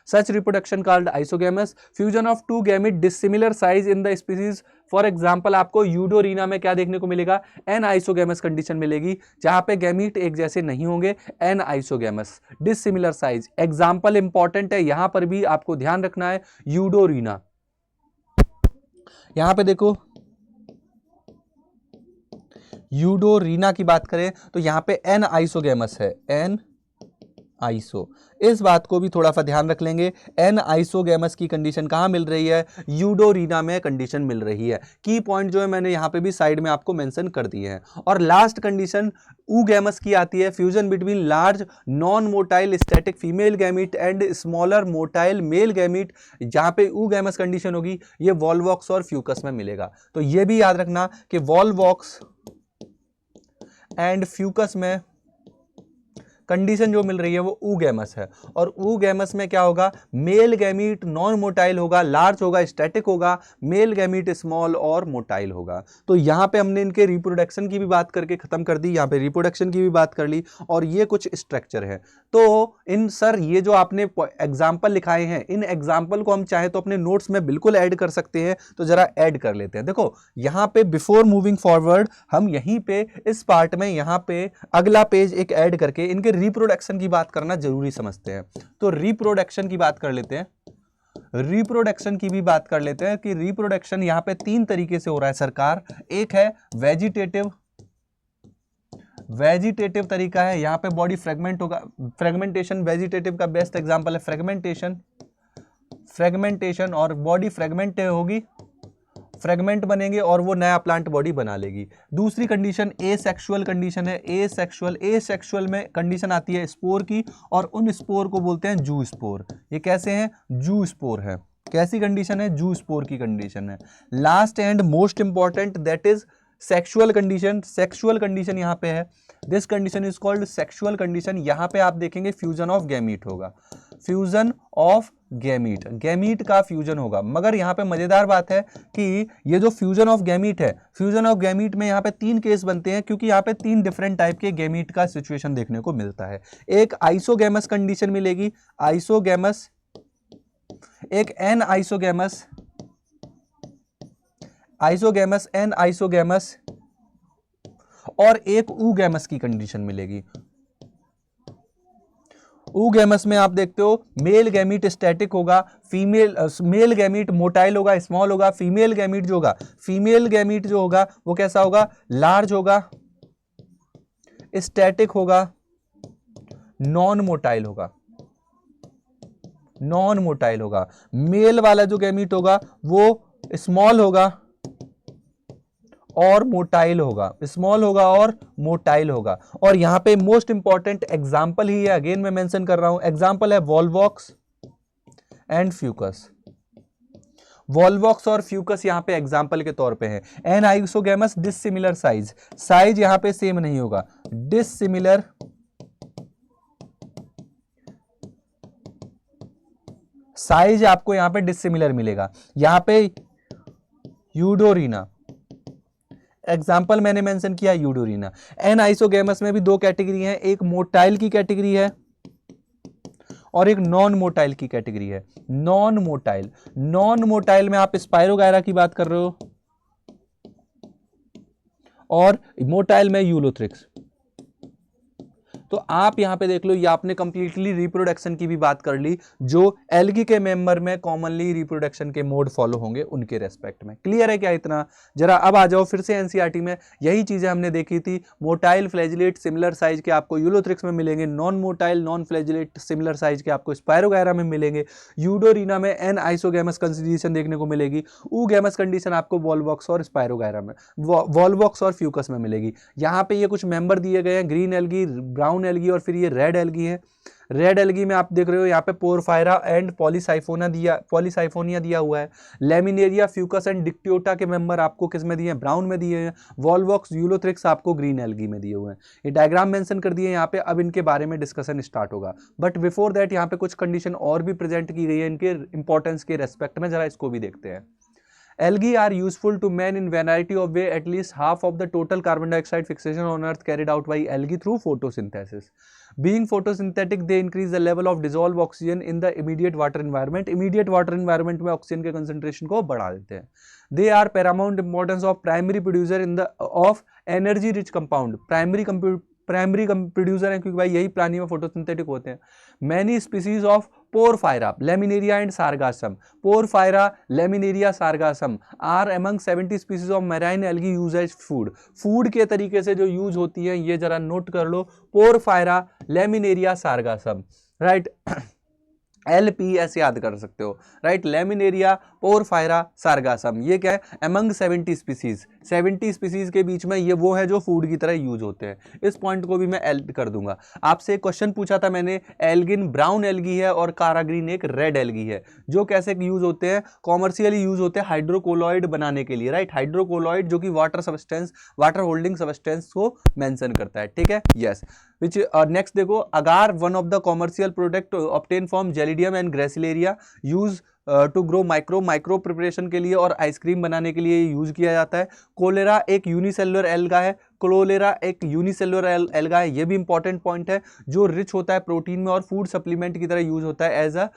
Such reproduction called isogamous, fusion of two gamete dissimilar size in the species. For example आपको यूडोरीना में क्या देखने को मिलेगा, एन आइसोगैमस कंडीशन मिलेगी, जहां पे गैमीट एक जैसे नहीं होंगे, anisogamous, dissimilar size. Example important है, यहां पर भी आपको ध्यान रखना है, यूडोरीना, यहां पे देखो यूडोरीना की बात करें तो यहां पे एन आइसोगैमस है, एन आइसो, इस बात को भी थोड़ा सा ध्यान रख लेंगे। एन आइसोगैमस की कंडीशन कहां मिल रही है, यूडोरीना में कंडीशन मिल रही है। की पॉइंट जो है मैंने यहां पे भी साइड में आपको मेंशन कर दिए हैं। और लास्ट कंडीशन ऊगैमस की आती है, fusion between large non motile static female gamete and smaller motile male gamete, जहां पे ऊगैमस कंडीशन होगी, ये वॉल्वॉक्स और फ्यूकस में मिलेगा। तो ये भी याद रखना कि वॉल्वॉक्स एंड फ्यूकस में कंडीशन जो मिल रही है वो ऊगैमस है। और ऊगैमस में क्या होगा, मेल गैमीट नॉन मोटाइल होगा, लार्ज होगा, स्टैटिक होगा, मेल गैमीट स्मॉल और मोटाइल होगा। तो यहां पे हमने इनके रिप्रोडक्शन की भी बात करके खत्म कर दी, यहां पे रिप्रोडक्शन की भी बात कर ली, और ये कुछ स्ट्रक्चर है। तो इन सर ये जो आपने एग्जाम्पल लिखाए हैं, इन एग्जाम्पल को हम चाहे तो अपने नोट्स में बिल्कुल ऐड कर सकते हैं, तो जरा ऐड कर लेते हैं। देखो यहां पे बिफोर मूविंग फॉरवर्ड हम यहीं पे इस पार्ट में यहां पे अगला पेज एक ऐड करके इनके रिप्रोडक्शन की बात करना जरूरी समझते हैं। तो रिप्रोडक्शन की बात कर लेते हैं, रिप्रोडक्शन की भी बात कर लेते हैं कि रिप्रोडक्शन यहां पे तीन तरीके से हो रहा है सरकार। एक है वेजिटेटिव, वेजिटेटिव तरीका है, यहां पे बॉडी फ्रेगमेंट होगा, फ्रेगमेंटेशन वेजिटेटिव का बेस्ट एग्जांपल है फ्रेगमेंटेशन, फ्रेगमेंटेशन और बॉडी फ्रेगमेंट होगी, फ्रेगमेंट बनेंगे और वो नया प्लांट बॉडी बना लेगी। दूसरी कंडीशन एसेक्सुअल कंडीशन है। एसेक्सुअल में कंडीशन आती है स्पोर की, और उन स्पोर को बोलते हैं जू स्पोर। ये कैसे हैं? जू स्पोर है। कैसी कंडीशन है? जू स्पोर की कंडीशन है। Last and most important that is sexual condition. Sexual condition यहां पे है, this condition is called sexual condition. यहां पे आप देखेंगे फ्यूजन ऑफ गैमीट होगा, फ्यूजन ऑफ गैमीट, गैमीट का फ्यूजन होगा। मगर यहां पे मजेदार बात है कि ये जो फ्यूजन ऑफ गैमीट है, फ्यूजन ऑफ गैमीट में यहां पे 3 केस बनते हैं, क्योंकि यहां पे 3 डिफरेंट टाइप के गैमीट का सिचुएशन देखने को मिलता है। एक आइसोगैमस कंडीशन मिलेगी, आइसोगैमस, एक anisogamous, isogamous, anisogamous, और एक ऊगैमस की कंडीशन मिलेगी। ऊगैमस में आप देखते हो मेल गैमीट स्टैटिक होगा, मेल गैमीट मोटाइल होगा, स्मॉल होगा। फीमेल गैमीट जो होगा, फीमेल गैमीट जो होगा वो कैसा होगा? लार्ज होगा, स्टैटिक होगा, नॉन मोटाइल होगा, नॉन मोटाइल होगा। मेल वाला जो गैमीट होगा वो स्मॉल होगा और मोटाइल होगा, स्मॉल होगा और मोटाइल होगा। और यहां पे मोस्ट इंपॉर्टेंट एग्जांपल ही है, अगेन मैं मेंशन कर रहा हूं, एग्जांपल है वॉल्वॉक्स एंड फ्यूकस। वॉल्वॉक्स और फ्यूकस यहां पे एग्जांपल के तौर पे है। Anisogamous dissimilar size, size यहां पे सेम नहीं होगा, डिसिमिलर, साइज आपको यहां पे डिसिमिलर मिलेगा। यहां पे यूडोरिना, एग्जाम्पल मैंने मेंशन किया यूडोरिना। एन आइसोगैमस में भी 2 कैटेगरी है, एक मोटाइल की कैटेगरी है और एक नॉन मोटाइल की कैटेगरी है। नॉन मोटाइल, नॉन मोटाइल में आप स्पाइरोगायरा की बात कर रहे हो, और मोटाइल में यूलोथ्रिक्स। तो आप यहां पे देख लो, ये आपने कंप्लीटली रिप्रोडक्शन की भी बात कर ली, जो एल्गी के मेंबर में कॉमनली रिप्रोडक्शन के मोड फॉलो होंगे उनके रेस्पेक्ट में। क्लियर है क्या इतना? जरा अब आ जाओ फिर से एनसीईआरटी में, यही चीजें हमने देखी थी। मोटाइल फ्लैजिलेट सिमिलर साइज के आपको यूलोथ्रिक्स में मिलेंगे, non motile non flagellate similar size के आपको स्पाइरोगायरा में मिलेंगे, यूडोरिना में एन आइसोगैमस कंडीशन देखने को मिलेगी, ऊगैमस कंडीशन आपको वॉल्वॉक्स और स्पाइरोगायरा में, वॉल्वॉक्स और फ्यूकस में मिलेगी। यहाँ पे ये कुछ मेंबर दिए गए हैं, ग्रीन एल्गी, ब्राउन एल्गी और फिर ये रेड एल्गी है। रेड एल्गी में आप देख रहे हो यहाँ पे पोरफायरा एंड पॉलीसाइफोनिया दिया हुआ है। लेमिनेरिया, फ्यूकस एंड डिक्टियोटा के मेंबर आपको किस में दिए हैं? ब्राउन में दिए हैं। वॉल्वॉक्स, यूलोथ्रिक्स आपको ग्रीन एल्गी में दिए हुए हैं। ये डायग्राम मेंशन कर दिए यहाँ पे, अब इनके बारे में डिस्कशन स्टार्ट होगा। बट बिफोर दैट यहाँ पे कुछ कंडीशन और भी प्रेजेंट की गई है इनके इंपॉर्टेंस के रेस्पेक्ट में, जरा इसको भी देखते हैं। Algae are useful to man in variety of way. At least half of the total carbon dioxide fixation on Earth carried out by algae through photosynthesis. Being photosynthetic, they increase the level of dissolved oxygen in the immediate water environment. Immediate water environment में oxygen के concentration को बढ़ा देते हैं. They are paramount importance of primary producer in the of energy rich compound. Primary producer है, क्योंकि भाई यही प्राणी में फोटोसिंथेटिक होते हैं। Many species of Porphyra, Laminaria and Sargassum, Porphyra, Laminaria, Sargassum are among 70 species of marine algae use as food. Food के तरीके से जो यूज होती है ये जरा नोट कर लो, porphyra, Laminaria, Sargassum, right. LPS याद कर सकते हो, राइट। लेमिनेरिया, पोरफायरा, सार्गासम, ये क्या है? अमंग 70 स्पीसीज, 70 स्पीसीज के बीच में ये वो है जो फूड की तरह यूज होते हैं। इस पॉइंट को भी मैं एल कर दूंगा। आपसे क्वेश्चन पूछा था मैंने, एल्गिन ब्राउन एल्गी है और काराग्रीन एक रेड एल्गी है, जो कैसे यूज होते हैं? कॉमर्शियली यूज होते हैं हाइड्रोकोलॉइड बनाने के लिए, राइट। हाइड्रोकोलॉइड जो कि water substance, water holding substance को मेंशन करता है, ठीक है, यस। which next देखो, agar one of the commercial product obtained from Gelidium and Gracilaria use to grow micro preparation के लिए और आइसक्रीम बनाने के लिए यूज किया जाता है। कोलेरा एक यूनिसेलुलर एल्गा है, क्लोलेरा एक यूनिसेलुलर एल्गा है, ये भी इंपॉर्टेंट पॉइंट है, जो रिच होता है प्रोटीन में और फूड सप्लीमेंट की तरह यूज होता है as a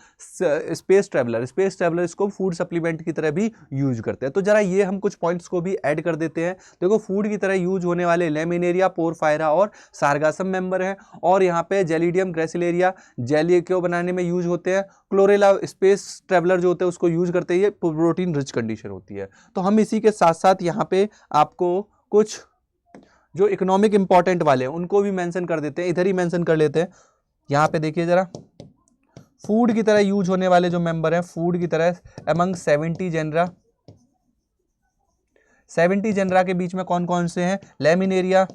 space traveller. Space traveller इसको फूड सप्लीमेंट की तरह भी यूज करते हैं। तो जरा ये हम कुछ पॉइंट्स को भी ऐड कर देते हैं। देखो, फूड की तरह यूज होने वाले लेमिनेरिया, पोरफायरा और सार्गासम मेंबर हैं, और यहाँ पे जेलिडियम, ग्रेसिलेरिया जेली को बनाने में यूज होते हैं। क्लोरेला स्पेस ट्रेवलर जो होते हैं उसको यूज करते हैं, ये प्रोटीन रिच कंडीशन होती है। तो हम इसी के साथ साथ यहाँ पे आपको कुछ जो इकोनॉमिक इंपॉर्टेंट वाले हैं उनको भी मेंशन कर देते हैं, इधर ही मेंशन कर लेते हैं। यहाँ पे देखिए जरा, फूड की तरह यूज होने वाले जो मेंबर हैं, फूड की तरह अमंग 70 जेनरा, 70 जनरा के बीच में कौन कौन से हैं? Laminaria,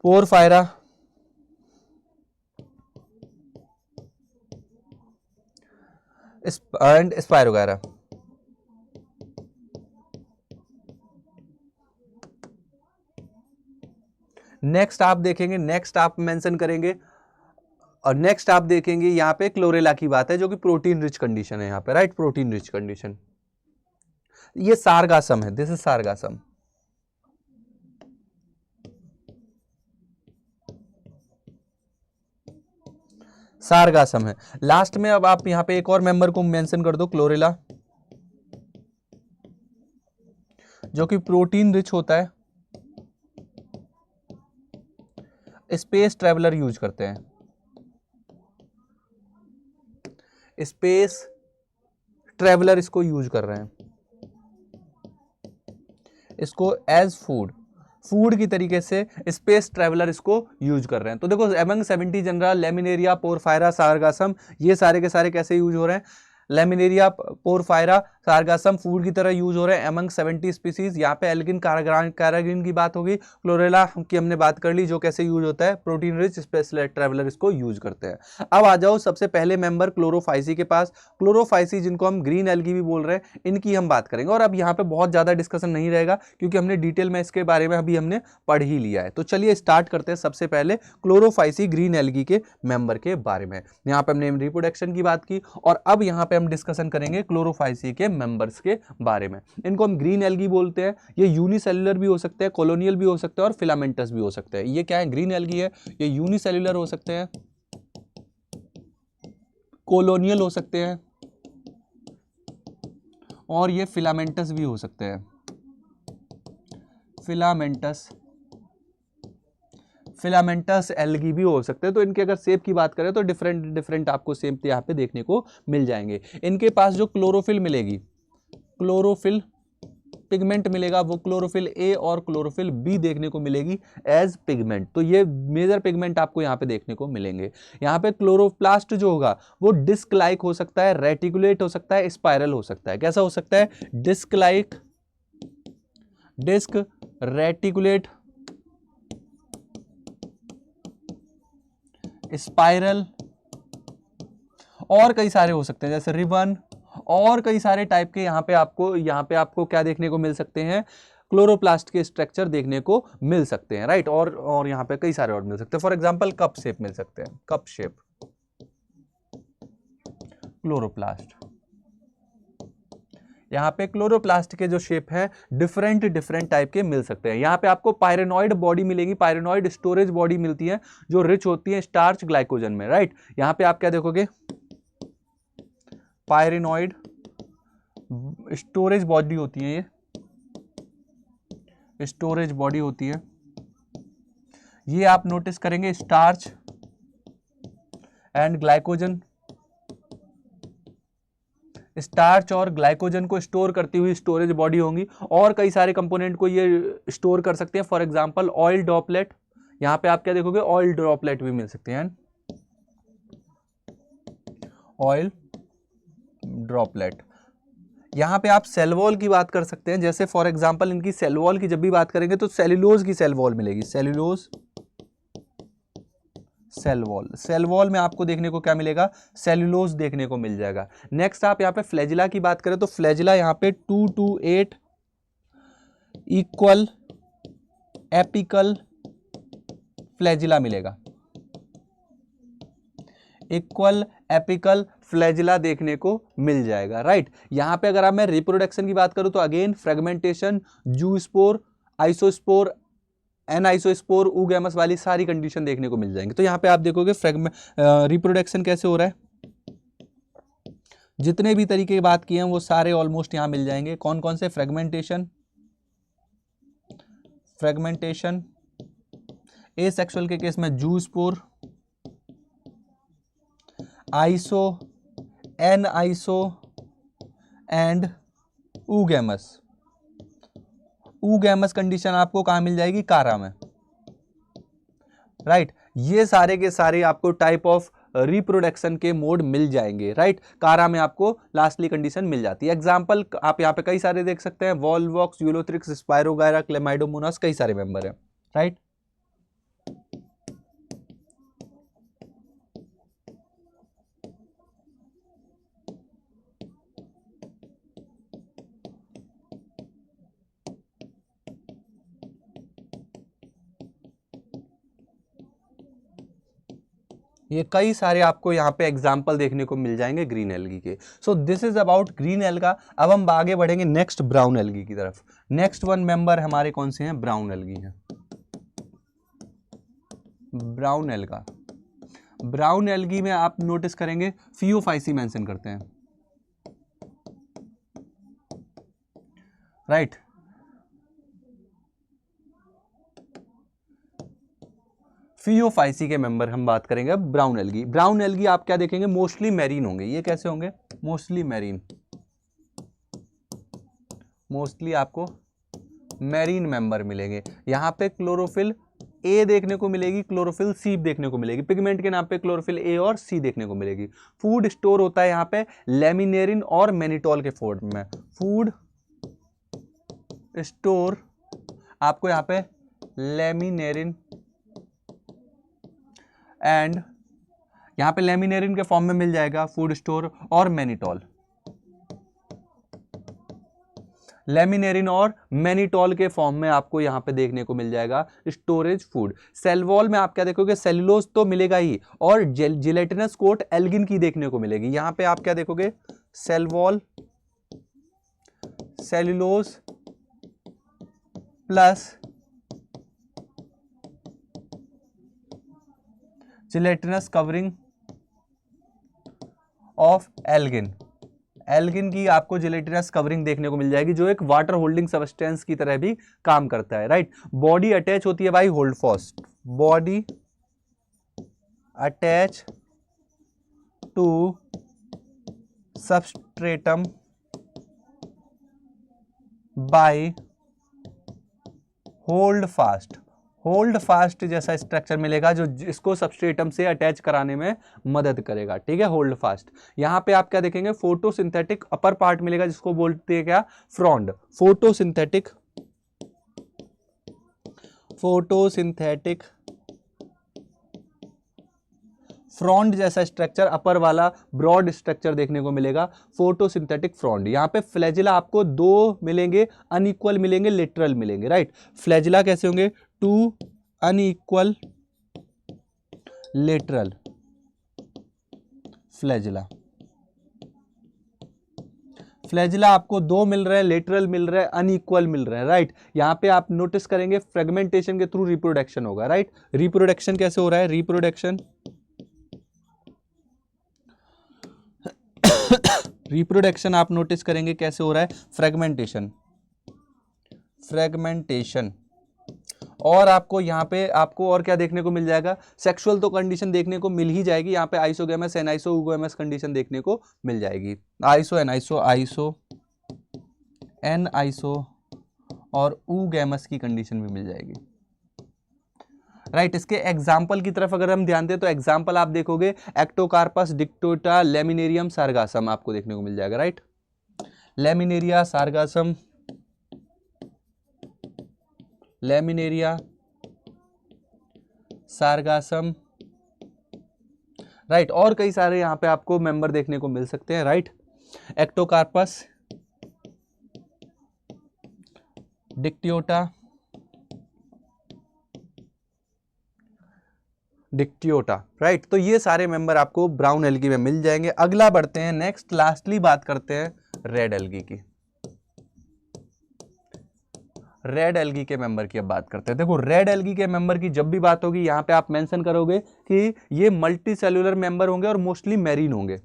porphyra, and spirogyra. Next आप देखेंगे, नेक्स्ट आप मेंशन करेंगे, और नेक्स्ट आप देखेंगे यहां पे क्लोरेला की बात है जो कि प्रोटीन रिच कंडीशन है यहां पे, राइट, प्रोटीन रिच कंडीशन। ये सारगासम है, दिस इज सारगासम। सारगासम है। लास्ट में अब आप यहां पे एक और मेंबर को मेंशन कर दो, क्लोरेला, जो कि प्रोटीन रिच होता है, स्पेस ट्रेवलर यूज करते हैं, स्पेस ट्रेवलर इसको यूज कर रहे हैं, इसको एज फूड, फूड की तरीके से स्पेस ट्रेवलर इसको यूज कर रहे हैं। तो देखो एमंग 70 जनरा, लेमिनेरिया, पोरफायरा, सारगासम, ये सारे के सारे कैसे यूज हो रहे हैं? लेमिनेरिया, पोरफायरा, सारगासम फूड की तरह यूज हो रहे हैं एमंग 70 स्पीसीज। यहाँ पे एल्गिन कैराग्रीन की बात होगी, क्लोरेला की हमने बात कर ली जो कैसे यूज होता है, प्रोटीन रिच स्पेस ट्रेवलर इसको यूज करते हैं। अब आ जाओ सबसे पहले मेंबर क्लोरोफाइसी के पास। क्लोरोफाइसी जिनको हम ग्रीन एल्गी भी बोल रहे हैं, इनकी हम बात करेंगे, और अब यहाँ पे बहुत ज्यादा डिस्कशन नहीं रहेगा क्योंकि हमने डिटेल में इसके बारे में अभी हमने पढ़ ही लिया है। तो चलिए स्टार्ट करते हैं सबसे पहले क्लोरोफाइसी ग्रीन एल्गी के मेंबर के बारे में। यहाँ पे हमने रिप्रोडक्शन की बात की, और अब यहाँ पे हम डिस्कशन करेंगे क्लोरोफाइसी के मेंबर्स के बारे में। इनको हम ग्रीन एल्गी बोलते हैं। ये यूनिसेल्युलर भी हो सकते हैं, कॉलोनियल भी हो सकते हैं, और फिलामेंटस भी हो सकते हैं। ये क्या है? ग्रीन एल्गी है। ये यूनिसेल्युलर हो सकते हैं, कॉलोनियल हो सकते हैं, और ये फिलामेंटस भी हो सकते हैं। फिलामेंटस एल्गी भी हो सकते हैं। तो इनके अगर शेप की बात करें तो डिफरेंट डिफरेंट आपको शेप यहाँ पे देखने को मिल जाएंगे। इनके पास जो क्लोरोफिल मिलेगी, क्लोरोफिल पिगमेंट मिलेगा, वो क्लोरोफिल ए और क्लोरोफिल बी देखने को मिलेगी एज पिगमेंट। तो ये मेजर पिगमेंट आपको यहाँ पे देखने को मिलेंगे। यहाँ पे क्लोरोप्लास्ट जो होगा वो डिस्क लाइक हो सकता है, रेटिकुलेट हो सकता है, स्पाइरल हो सकता है। कैसा हो सकता है? Disc like, disc, reticulate, spiral, और कई सारे हो सकते हैं जैसे रिबन, और कई सारे टाइप के यहाँ पे आपको क्या देखने को मिल सकते हैं? क्लोरोप्लास्ट के स्ट्रक्चर देखने को मिल सकते हैं, राइट। और यहाँ पे कई सारे और मिल सकते हैं। फॉर एग्जांपल कप शेप मिल सकते हैं, कप शेप क्लोरोप्लास्ट। यहाँ पे क्लोरोप्लास्ट के जो शेप है डिफरेंट डिफरेंट टाइप के मिल सकते हैं। यहाँ पे आपको पायरेनॉइड बॉडी मिलेगी, पायरेनॉइड स्टोरेज बॉडी मिलती है जो रिच होती है स्टार्च ग्लाइकोजन में, राइट। यहाँ पे आप क्या देखोगे? पायरेनॉइड स्टोरेज बॉडी होती है, ये स्टोरेज बॉडी होती है। ये आप नोटिस करेंगे स्टार्च एंड ग्लाइकोजन, स्टार्च और ग्लाइकोजन को स्टोर करती हुई स्टोरेज बॉडी होंगी, और कई सारे कंपोनेंट को ये स्टोर कर सकते हैं। फॉर एग्जांपल ऑयल ड्रॉपलेट, यहां पे आप क्या देखोगे? ऑयल ड्रॉपलेट भी मिल सकते हैं, ऑयल ड्रॉपलेट। यहां पे आप सेल वॉल की बात कर सकते हैं, जैसे फॉर एग्जांपल इनकी सेल वॉल की जब भी बात करेंगे तो सेल्यूलोज की सेल वॉल मिलेगी, cellulose cell wall. Cell wall में आपको देखने को क्या मिलेगा? सेल्यूलोज देखने को मिल जाएगा। नेक्स्ट आप यहाँ पे फ्लैजिला की बात करें तो फ्लैजिला यहाँ पे 2 to 8 इक्वल एपिकल फ्लैजिला मिलेगा, इक्वल एपिकल फ्लैजिला देखने को मिल जाएगा, राइट। यहां पे अगर मैं रिप्रोडक्शन की बात करूं तो अगेन फ्रेगमेंटेशन, जूस्पोर, आइसोस्पोर, एनाइसोस्पोर, ऊगैमस वाली सारी कंडीशन देखने को मिल जाएंगे। तो यहाँ पे आप देखोगे रिप्रोडक्शन कैसे हो रहा है, जितने भी तरीके की बात की हैं वो सारे ऑलमोस्ट यहाँ मिल जाएंगे। कौन कौन से? फ्रेगमेंटेशन, फ्रेगमेंटेशन एसेक्सुअल के केस में zoospore, iso, aniso and oogamous. Oogamous condition आपको कहां मिल जाएगी? कारा में, राइट। ये सारे के सारे आपको टाइप ऑफ रिप्रोडक्शन के मोड मिल जाएंगे, राइट। कारा में आपको लास्टली कंडीशन मिल जाती है। एग्जाम्पल आप यहाँ पे कई सारे देख सकते हैं, वॉल्वॉक्स, यूलोथ्रिक्स, स्पायरोगायरा, क्लेमाइडोमोनास, कई सारे मेंबर हैं, राइट। ये कई सारे आपको यहाँ पे एग्जाम्पल देखने को मिल जाएंगे ग्रीन एल्गी के। सो this is about green alga. अब हम आगे बढ़ेंगे नेक्स्ट ब्राउन एल्गी की तरफ। नेक्स्ट वन मेंबर हमारे कौन से हैं? ब्राउन एल्गी हैं। ब्राउन एल्गा, ब्राउन एल्गी में आप नोटिस करेंगे फियोफाइसी मेंशन करते हैं, राइट। फियोफाइसी के मेंबर हम बात करेंगे अब ब्राउन एल्गी। ब्राउन एल्गी आप क्या देखेंगे? मोस्टली मैरीन होंगे। ये कैसे होंगे? मोस्टली मैरीन, मोस्टली आपको मैरीन मेंबर मिलेंगे। यहाँ पे क्लोरोफिल ए देखने को मिलेगी, क्लोरोफिल सी देखने को मिलेगी। पिगमेंट के नाम पे क्लोरोफिल ए और सी देखने को मिलेगी। फूड स्टोर होता है यहाँ पे लेमिनेरिन और मैनिटोल के फॉर्म में। फूड स्टोर आपको यहाँ पे लेमिनेरिन एंड यहाँ पे लेमिनेरिन के फॉर्म में मिल जाएगा फूड स्टोर और मैनिटोल। लेमिनेरिन और मैनिटोल के फॉर्म में आपको यहां पे देखने को मिल जाएगा स्टोरेज फूड। सेल वॉल में आप क्या देखोगे? सेल्यूलोज तो मिलेगा ही और जिलेटिनस कोट एल्गिन की देखने को मिलेगी। यहां पे आप क्या देखोगे? Cell wall cellulose plus gelatinous covering of algin. Algin की आपको जिलेटिनस कवरिंग देखने को मिल जाएगी, जो एक वाटर होल्डिंग सब्सटेंस की तरह भी काम करता है, राइट। बॉडी अटैच होती है by holdfast, body attach to substratum by holdfast. Holdfast जैसा स्ट्रक्चर मिलेगा जो इसको सबस्ट्रेटम से अटैच कराने में मदद करेगा, ठीक है, होल्ड फास्ट। यहां पे आप क्या देखेंगे? फोटोसिंथेटिक अपर पार्ट मिलेगा जिसको बोलते हैं क्या? फ्रॉन्ड। फोटोसिंथेटिक फ्रॉन्ड जैसा स्ट्रक्चर, अपर वाला ब्रॉड स्ट्रक्चर देखने को मिलेगा, फोटोसिंथेटिक फ्रॉन्ड। यहां पे फ्लैजिला आपको दो मिलेंगे, अनइक्वल मिलेंगे, लेटरल मिलेंगे, राइट। फ्लैजिला कैसे होंगे? Two unequal lateral flagella. Flagella आपको दो मिल रहे हैं, लेटरल मिल रहे हैं, अनइक्वल मिल रहे हैं, राइट। यहां पे आप नोटिस करेंगे फ्रेगमेंटेशन के थ्रू रिप्रोडक्शन होगा, राइट। रिप्रोडक्शन कैसे हो रहा है? रिप्रोडक्शन आप नोटिस करेंगे कैसे हो रहा है? फ्रेगमेंटेशन। और आपको यहाँ पे आपको और क्या देखने को मिल जाएगा? सेक्सुअल तो कंडीशन देखने को मिल ही जाएगी। यहाँ पे आइसोगेमस, एनाइसो, यूगोगेमस कंडीशन देखने को मिल जाएगी। आइसो, एनाइसो और ऊगेमस की कंडीशन भी मिल जाएगी, राइट। इसके एग्जाम्पल की तरफ अगर हम ध्यान दें तो एग्जाम्पल आप देखोगे एक्टोकार्पस, डिक्टोटा, लेमिनेरियम, सार्गासम आपको देखने को मिल जाएगा, right. Laminaria, Sargassum, Laminaria, Sargassum, right. और कई सारे यहां पे आपको मेंबर देखने को मिल सकते हैं, राइट। Ectocarpus, Dictyota, right. तो ये सारे मेंबर आपको ब्राउन एल्गी में मिल जाएंगे। अगला बढ़ते हैं नेक्स्ट, लास्टली बात करते हैं रेड एल्गी की। रेड एल्गी के मेंबर की अब बात करते हैं। देखो, रेड एल्गी के मेंबर की जब भी बात होगी यहां पे आप मेंशन करोगे कि ये मल्टी सेल्यूलर मेंबर होंगे और मोस्टली मैरीन होंगे।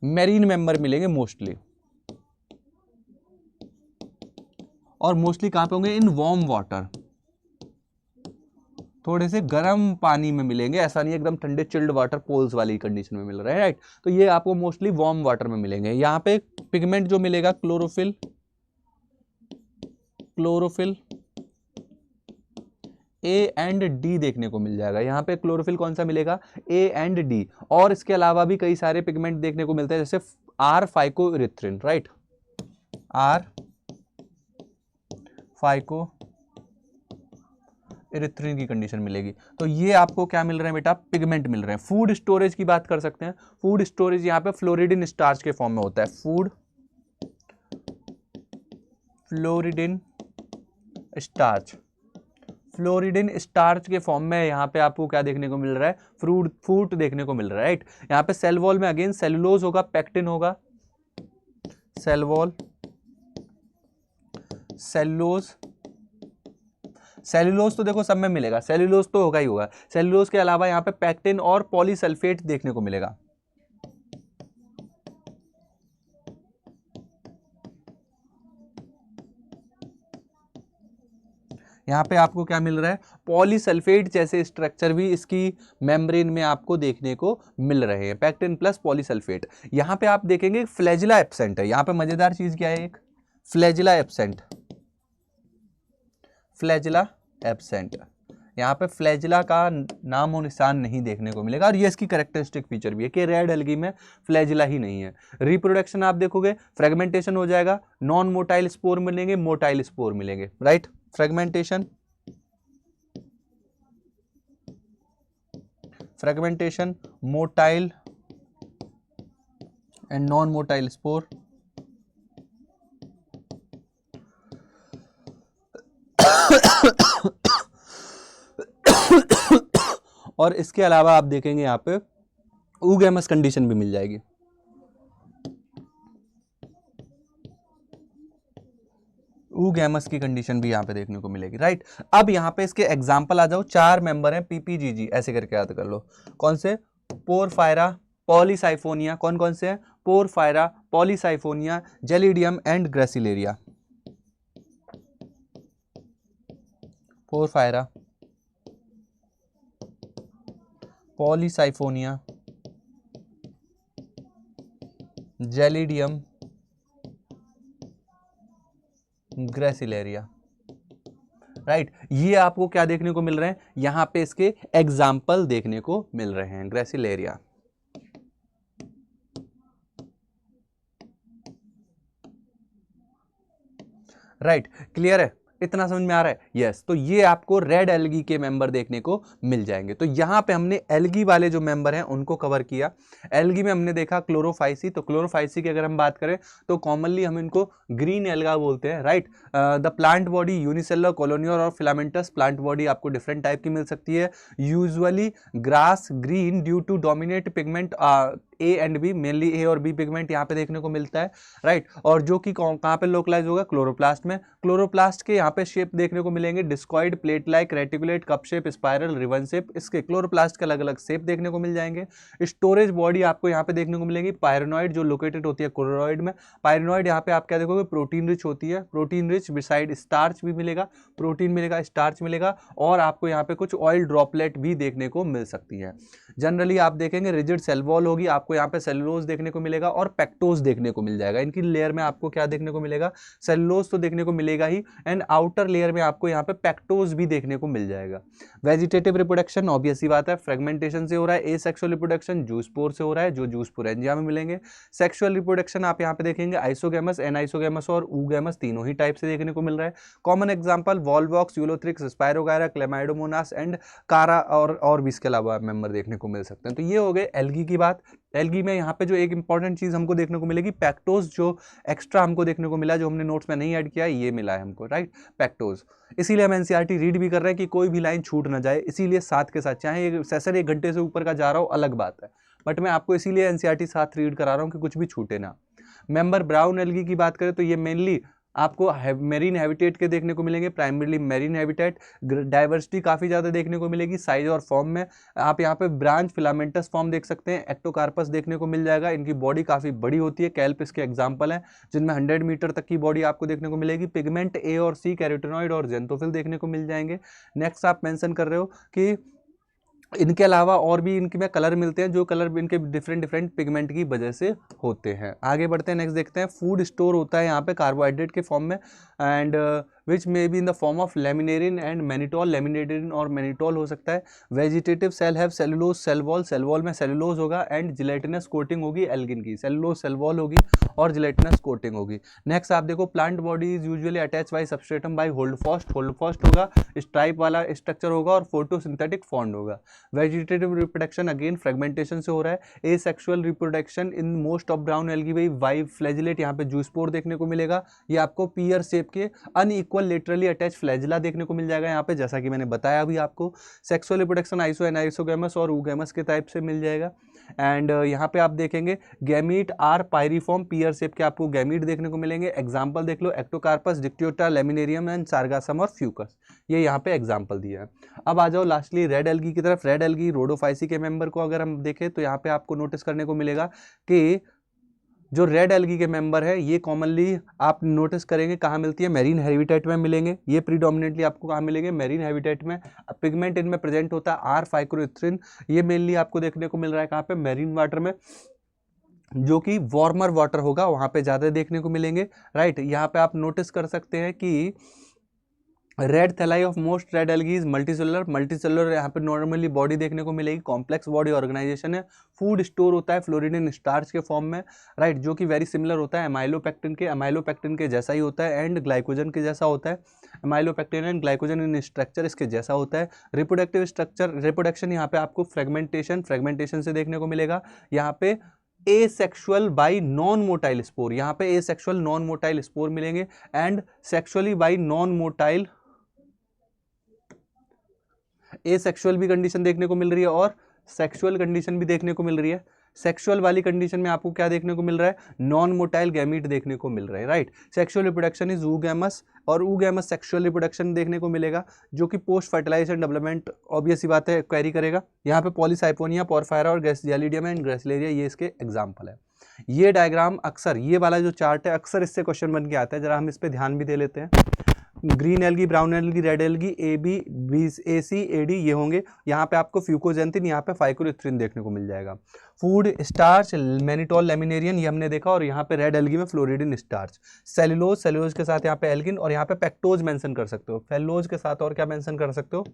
मैरीन मेंबर मिलेंगे मोस्टली, और मोस्टली कहां पे होंगे? इन वार्म वाटर, थोड़े से गर्म पानी में मिलेंगे। ऐसा नहीं एकदम ठंडे चिल्ड वाटर पोल्स वाली कंडीशन में मिल रहे हैं, राइट। तो ये आपको मोस्टली वार्म वाटर में मिलेंगे। यहां पे पिगमेंट जो मिलेगा क्लोरोफिल ए एंड डी देखने को मिल जाएगा। यहाँ पे क्लोरोफिल कौन सा मिलेगा, ए एंड डी। और इसके अलावा भी कई सारे पिगमेंट देखने को मिलते हैं, जैसे R phycoerythrin, right, R phycoerythrin की कंडीशन मिलेगी। तो ये आपको क्या मिल रहे हैं बेटा, पिगमेंट मिल रहे हैं। फूड स्टोरेज की बात कर सकते हैं। फूड स्टोरेज यहाँ पे फ्लोरिडिन स्टार्च के फॉर्म में होता है, फूड फ्लोरिडिन स्टार्च। फ्लोरिडिन स्टार्च के फॉर्म में यहाँ पे आपको क्या देखने को मिल रहा है, फ्रूट देखने को मिल रहा है, राइट। यहाँ पे सेल वॉल में अगेन सेलुलोज होगा, पेक्टिन होगा, सेल वॉल, सेलुलोज। सेलुलोज तो देखो सब में मिलेगा, सेलुलोज तो होगा ही होगा। सेलुलोज के अलावा यहाँ पे पेक्टिन और पॉलीसल्फेट देखने को मिलेगा। यहाँ पे आपको क्या मिल रहा है, पॉलीसल्फेट जैसे स्ट्रक्चर भी इसकी मेम्ब्रेन में आपको देखने को मिल रहे हैं, पेक्टिन प्लस पॉलीसल्फेट। यहाँ पे आप देखेंगे फ्लैजिला एब्सेंट है। यहाँ पे मजेदार चीज क्या है, एक फ्लैजिला एब्सेंट, फ्लैजिला एब्सेंट। यहाँ पे फ्लैजिला का नाम और निशान नहीं देखने को मिलेगा, और ये इसकी कैरेक्टरिस्टिक फीचर भी है कि रेड एल्गी में फ्लैजिला ही नहीं है। रिप्रोडक्शन आप देखोगे, फ्रेगमेंटेशन हो जाएगा, नॉन मोटाइल स्पोर मिलेंगे, मोटाइल स्पोर मिलेंगे, right. Fragmentation, fragmentation, motile and non motile spore. और इसके अलावा आप देखेंगे यहाँ पे ऊगैमस कंडीशन भी मिल जाएगी। ऊगैमस की कंडीशन भी यहाँ पे देखने को मिलेगी, राइट। अब यहाँ पे इसके एग्जाम्पल आ जाओ, 4 मेंबर हैं, पीपीजीजी ऐसे करके याद कर लो। कौन से, पोरफायरा, पॉलीसाइफोनिया, कौन कौन से हैं, porphyra, Polysiphonia, gelidium and gracilaria. Porphyra, Polysiphonia, gelidium, gracilaria, right. ये आपको क्या देखने को मिल रहे हैं, यहां पे इसके एग्जाम्पल देखने को मिल रहे हैं, ग्रेसिलेरिया। राइट, क्लियर है, इतना समझ में आ रहा है, यस। तो ये आपको रेड एल्गी के मेंबर देखने को मिल जाएंगे। तो यहां पे हमने एल्गी वाले जो मेंबर हैं उनको कवर किया। एल्गी में हमने देखा क्लोरोफाइसी, तो क्लोरोफाइसी की अगर हम बात करें तो कॉमनली हम इनको ग्रीन एल्गा बोलते हैं, right. The plant body unicellular, colonial और फिलामेंटस प्लांट बॉडी आपको डिफरेंट टाइप की मिल सकती है। Usually grass green due to dominate pigment A and B, mainly A और बी पिगमेंट यहाँ पे देखने को मिलता है, राइट। और जो कि कहाँ पे लोकलाइज होगा, क्लोरोप्लास्ट में। क्लोरोप्लास्ट के यहाँ पे शेप देखने को मिलेंगे, discoid, plate like, reticulate, cup shape, spiral, ribbon shape. इसके क्लोरोप्लास्ट के अलग अलग शेप देखने को मिल जाएंगे। स्टोरेज बॉडी आपको यहाँ पे देखने को मिलेगी, पायरेनॉइड जो लोकेटेड होती है कोरोइड में। पायरेनॉइड यहाँ पे आप क्या देखोगे, प्रोटीन रिच होती है, प्रोटीन रिच बिसाइड स्टार्च भी मिलेगा, प्रोटीन मिलेगा, स्टार्च मिलेगा, और आपको यहाँ पे कुछ ऑयल ड्रॉपलेट भी देखने को मिल सकती है। जनरली आप देखेंगे रिजिड सेल वॉल होगी, आपको यहाँ पे सेलुलोज देखने को मिलेगा और पेक्टोज देखने को मिल जाएगा। इनकी लेयर में आपको क्या देखने को मिलेगा, सेलुलोज तो देखने को मिलेगा ही, एंड आउटर लेयर में आपको यहाँ पे पेक्टोज भी देखने को मिल जाएगा। वेजिटेटिव रिप्रोडक्शन ऑब्वियस ही बात है, फ्रेगमेंटेशन से हो रहा है। एसेक्सुअल रिप्रोडक्शन जूस्पोर से हो रहा है, जो जूस्पोरेंजिया में मिलेंगे। सेक्सुअल रिप्रोडक्शन आप यहाँ पे देखेंगे आइसोगैमस, एनाइसोगैमस और ऊगैमस, तीनों ही टाइप से देखने को मिल रहा है। Common example Volvox, Ulothrix, spirogyra, Chlamydomonas and कारा, और भी इसके अलावा मेंबर देखने को मिल सकते हैं। तो ये हो गए एल्गी की बात। एल्गी में यहाँ पे जो एक इंपॉर्टेंट चीज हमको देखने को मिलेगी, पेक्टोज, जो एक्स्ट्रा हमको देखने को मिला, जो हमने नोट्स में नहीं ऐड किया, ये मिला है हमको, राइट, पेक्टोज। इसीलिए हम एनसीईआरटी रीड भी कर रहे हैं कि कोई भी लाइन छूट ना जाए, इसीलिए साथ के साथ, चाहे ये सेशन 1 घंटे से ऊपर का जा रहा हो अलग बात है, बट मैं आपको इसीलिए एनसीईआरटी साथ रीड करा रहा हूँ कि कुछ भी छूटे ना। मेंबर ब्राउन एल्गी की बात करें तो ये मेनली आपको मेरीन हैबिटेट के देखने को मिलेंगे, प्राइमरीली मेरीन हैबिटेट। डाइवर्सिटी काफ़ी ज़्यादा देखने को मिलेगी साइज और फॉर्म में। आप यहाँ पे ब्रांच फिलामेंटस फॉर्म देख सकते हैं, एक्टोकार्पस देखने को मिल जाएगा। इनकी बॉडी काफ़ी बड़ी होती है, कैल्प इसके एग्जाम्पल हैं, जिनमें 100 मीटर तक की बॉडी आपको देखने को मिलेगी। पिगमेंट ए और सी, कैरोटिनॉइड और जेंथोफिल देखने को मिल जाएंगे। नेक्स्ट आप मेंशन कर रहे हो कि इनके अलावा और भी इनके में कलर मिलते हैं, जो कलर इनके डिफरेंट डिफरेंट पिगमेंट की वजह से होते हैं। आगे बढ़ते हैं, नेक्स्ट देखते हैं। फूड स्टोर होता है यहाँ पे कार्बोहाइड्रेट के फॉर्म में, and which may be in the form of laminarin and mannitol, laminarin और मैनिटोल हो सकता है। Vegetative cell have cellulose cell wall, cell wall में सेलुलोज होगा एंड जिलेटिनस कोटिंग होगी एल्गिन की, सेलुलोज सेल वॉल होगी और जिलेटिनस कोटिंग होगी। नेक्स्ट आप देखो, plant body is usually attach by substratum by holdfast, holdfast होगा, स्ट्राइप वाला स्ट्रक्चर होगा और फोटोसिंथेटिक फॉन्ड होगा। वेजिटेटिव रिप्रोडक्शन अगेन फ्रेगमेंटेशन से हो रहा है। Asexual reproduction in most of brown algae भाई वाई फ्लैजिलेट, यहाँ पे जूस्पोर देखने को मिलेगा। ये आपको पीयर शेप के अनइक्वल लेटरली अटैच फ्लैजिला देखने को मिल जाएगा यहाँ पे, जैसा कि मैंने बताया अभी आपको। Sexual reproduction iso and isogamous और ऊगैमस के टाइप से मिल जाएगा। एंड यहाँ पे आप देखेंगे गैमीट आर पायरिफॉर्म, पीयर शेप के आपको गैमीट देखने को मिलेंगे। एग्जाम्पल देख लो, एक्टोकार्पस, डिक्टियोटा, लेमिनेरियम एंड सार्गासम और फ्यूकस, ये यहाँ पे एग्जाम्पल दिया है। अब आ जाओ लास्टली रेड एल्गी की तरफ। रेड एल्गी रोडोफाइसी के मेंबर को अगर हम देखें तो यहाँ पे आपको नोटिस करने को मिलेगा कि जो रेड एल्गी के मेंबर है ये कॉमनली आप नोटिस करेंगे कहाँ मिलती है, मेरीन हैबिटेट में मिलेंगे। ये प्रीडोमिनेटली आपको कहाँ मिलेंगे, मेरीन हैबिटेट में। पिगमेंट इनमें प्रेजेंट होता है आर फाइक्रोइथ्रिन, ये मेनली आपको देखने को मिल रहा है कहाँ पे, मेरीन वाटर में, जो कि वार्मर वाटर होगा वहाँ पे ज़्यादा देखने को मिलेंगे। राइट, यहाँ पे आप नोटिस कर सकते हैं कि red thalli of most red algae is multicellular, multicellular यहाँ पे नॉर्मली बॉडी देखने को मिलेगी, कॉम्प्लेक्स बॉडी ऑर्गेनाइजेशन है। फूड स्टोर होता है फ्लोरिडइन स्टार्च के फॉर्म में, राइट, जो कि वेरी सिमिलर होता है अमाइलोपेक्टिन के जैसा ही होता है एंड ग्लाइकोजन के जैसा होता है। Amylopectin and glycogen in structure इसके जैसा होता है। रिप्रोडक्टिव स्ट्रक्चर, रिप्रोडक्शन यहाँ पे आपको फ्रेगमेंटेशन से देखने को मिलेगा। यहाँ पे asexual by non motile spore, यहाँ पे एसेक्सुअल नॉन मोटाइल स्पोर मिलेंगे and sexually by non motile, asexual भी कंडीशन देखने को मिल रही है और सेक्सुअल कंडीशन भी देखने को मिल रही है। सेक्सुअल वाली कंडीशन में आपको क्या देखने को मिल रहा है, नॉन मोटाइल गैमीट देखने को मिल रहा है। Right, sexual reproduction is oogamous और ऊगैमस सेक्सुअल रिप्रोडक्शन देखने को मिलेगा, जो कि पोस्ट फर्टिलाइजेशन डेवलपमेंट ऑब्वियस ही बात है क्वेरी करेगा। यहाँ पे पॉलीसाइपोनिया, पोरफायरा और गैलिडियम एंड ग्रेसिलेरिया ये इसके एग्जाम्पल है। ये डायग्राम अक्सर, ये वाला जो चार्ट है अक्सर इससे क्वेश्चन बन के आता है, जरा हम इस पर ध्यान भी दे लेते हैं। Green algae, brown algae, red algae, A B B A C A D ये होंगे। यहाँ पे आपको फ्यूकोजेंथिन, यहाँ पे फाइकोरिथ्रिन देखने को मिल जाएगा। फूड स्टार्च, मैनिटोल, लेमिनेरियन ये हमने देखा, और यहाँ पे रेड एल्गी में फ्लोरिडिन स्टार्च। सेलुलोज, सेलुलोज के साथ यहाँ पे एल्गिन, और यहाँ पे पेक्टोज मेंशन कर सकते हो। फेलोज के साथ और क्या मेंशन कर सकते हो,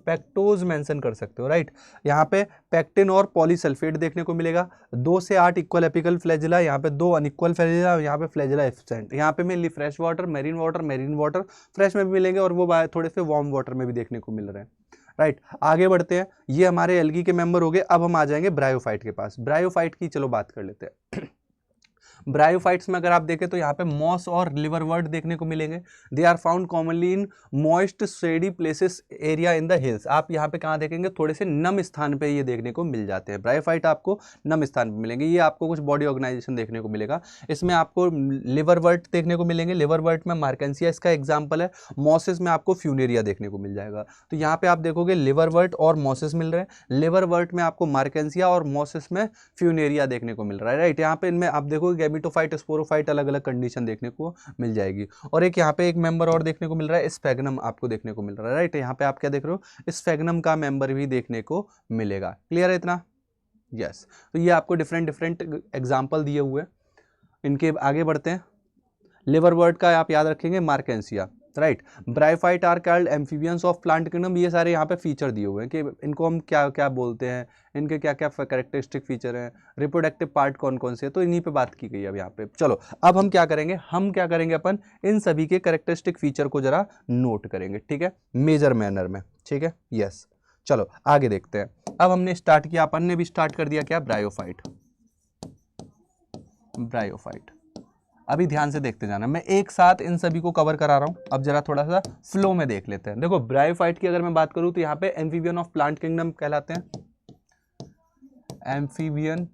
पेक्टोज मेंशन कर सकते हो। राइट, यहाँ पे पेक्टिन और पॉलीसल्फेट देखने को मिलेगा। 2 से 8 इक्वल एपिकल फ्लैजिला, यहाँ पे 2 अनइक्वल फ्लैजिला, यहाँ पे फ्लैजिला एब्सेंट। यहाँ पे mainly fresh water, marine water fresh में भी मिलेंगे और वो थोड़े से वार्म वाटर में भी देखने को मिल रहे हैं। राइट, आगे बढ़ते हैं। ये हमारे एल्गी के मेंबर हो गए। अब हम आ जाएंगे ब्रायोफाइट के पास। ब्रायोफाइट की चलो बात कर लेते हैं। ब्रायोफाइट्स में अगर आप देखें तो यहाँ पे मॉस और लिवरवर्ट देखने को मिलेंगे। They are found commonly in moist shady places area in the hills. आप यहाँ पे कहाँ देखेंगे, थोड़े से नम स्थान पे ये देखने को मिल जाते हैं। ब्रायोफाइट आपको नम स्थान पे मिलेंगे। ये आपको कुछ बॉडी ऑर्गेनाइजेशन देखने को मिलेगा। इसमें आपको लिवरवर्ट देखने को मिलेंगे। लिवरवर्ट में मार्केंसिया इसका एग्जाम्पल है। मॉसेस में आपको फ्यूनेरिया देखने को मिल जाएगा। तो यहाँ पे आप देखोगे लिवरवर्ट और मॉसेस मिल रहे हैं। लिवरवर्ट में आपको मार्केंसिया और मॉसेस में फ्यूनेरिया देखने को मिल रहा है। राइट, यहाँ पे इनमें आप देखोगे गैमेटोफाइट, स्पोरोफाइट अलग अलग कंडीशन देखने को मिल जाएगी। और एक यहाँ पे एक मेंबर और देखने को मिल रहा है, स्फेगनम आपको देखने को मिल रहा है। राइट, यहाँ पे आप क्या देख रहे हो, स्फेगनम का मेंबर भी देखने को मिलेगा। क्लियर है इतना? यस। तो ये आपको डिफरेंट एग्जाम्पल दिए हुए। इनके आगे बढ़ते हैं। लिवरवर्ट का आप याद रखेंगे, Marchantia. Right, bryophyte are called amphibians of plant kingdom. ये सारे यहाँ पे फीचर दिए हुए हैं कि इनको हम क्या क्या बोलते हैं, इनके क्या क्या कैरेक्टरिस्टिक फीचर हैं, रिप्रोडक्टिव पार्ट कौन कौन से, तो इन्हीं पे बात की गई है अब यहाँ पे। चलो अब हम क्या करेंगे, अपन इन सभी के कैरेक्टरिस्टिक फीचर को जरा नोट करेंगे, ठीक है, मेजर मैनर में, ठीक है। यस, चलो आगे देखते हैं। अब हमने स्टार्ट किया, अपन ने भी स्टार्ट कर दिया क्या, ब्रायोफाइट। अभी ध्यान से देखते जाना, मैं एक साथ इन सभी को कवर करा रहा हूं। अब जरा थोड़ा सा फ्लो में देख लेते हैं। देखो ब्रायोफाइट की अगर मैं बात करूं तो यहाँ पे एम्फीबियन ऑफ प्लांट किंगडम कहलाते हैं, एम्फीबियन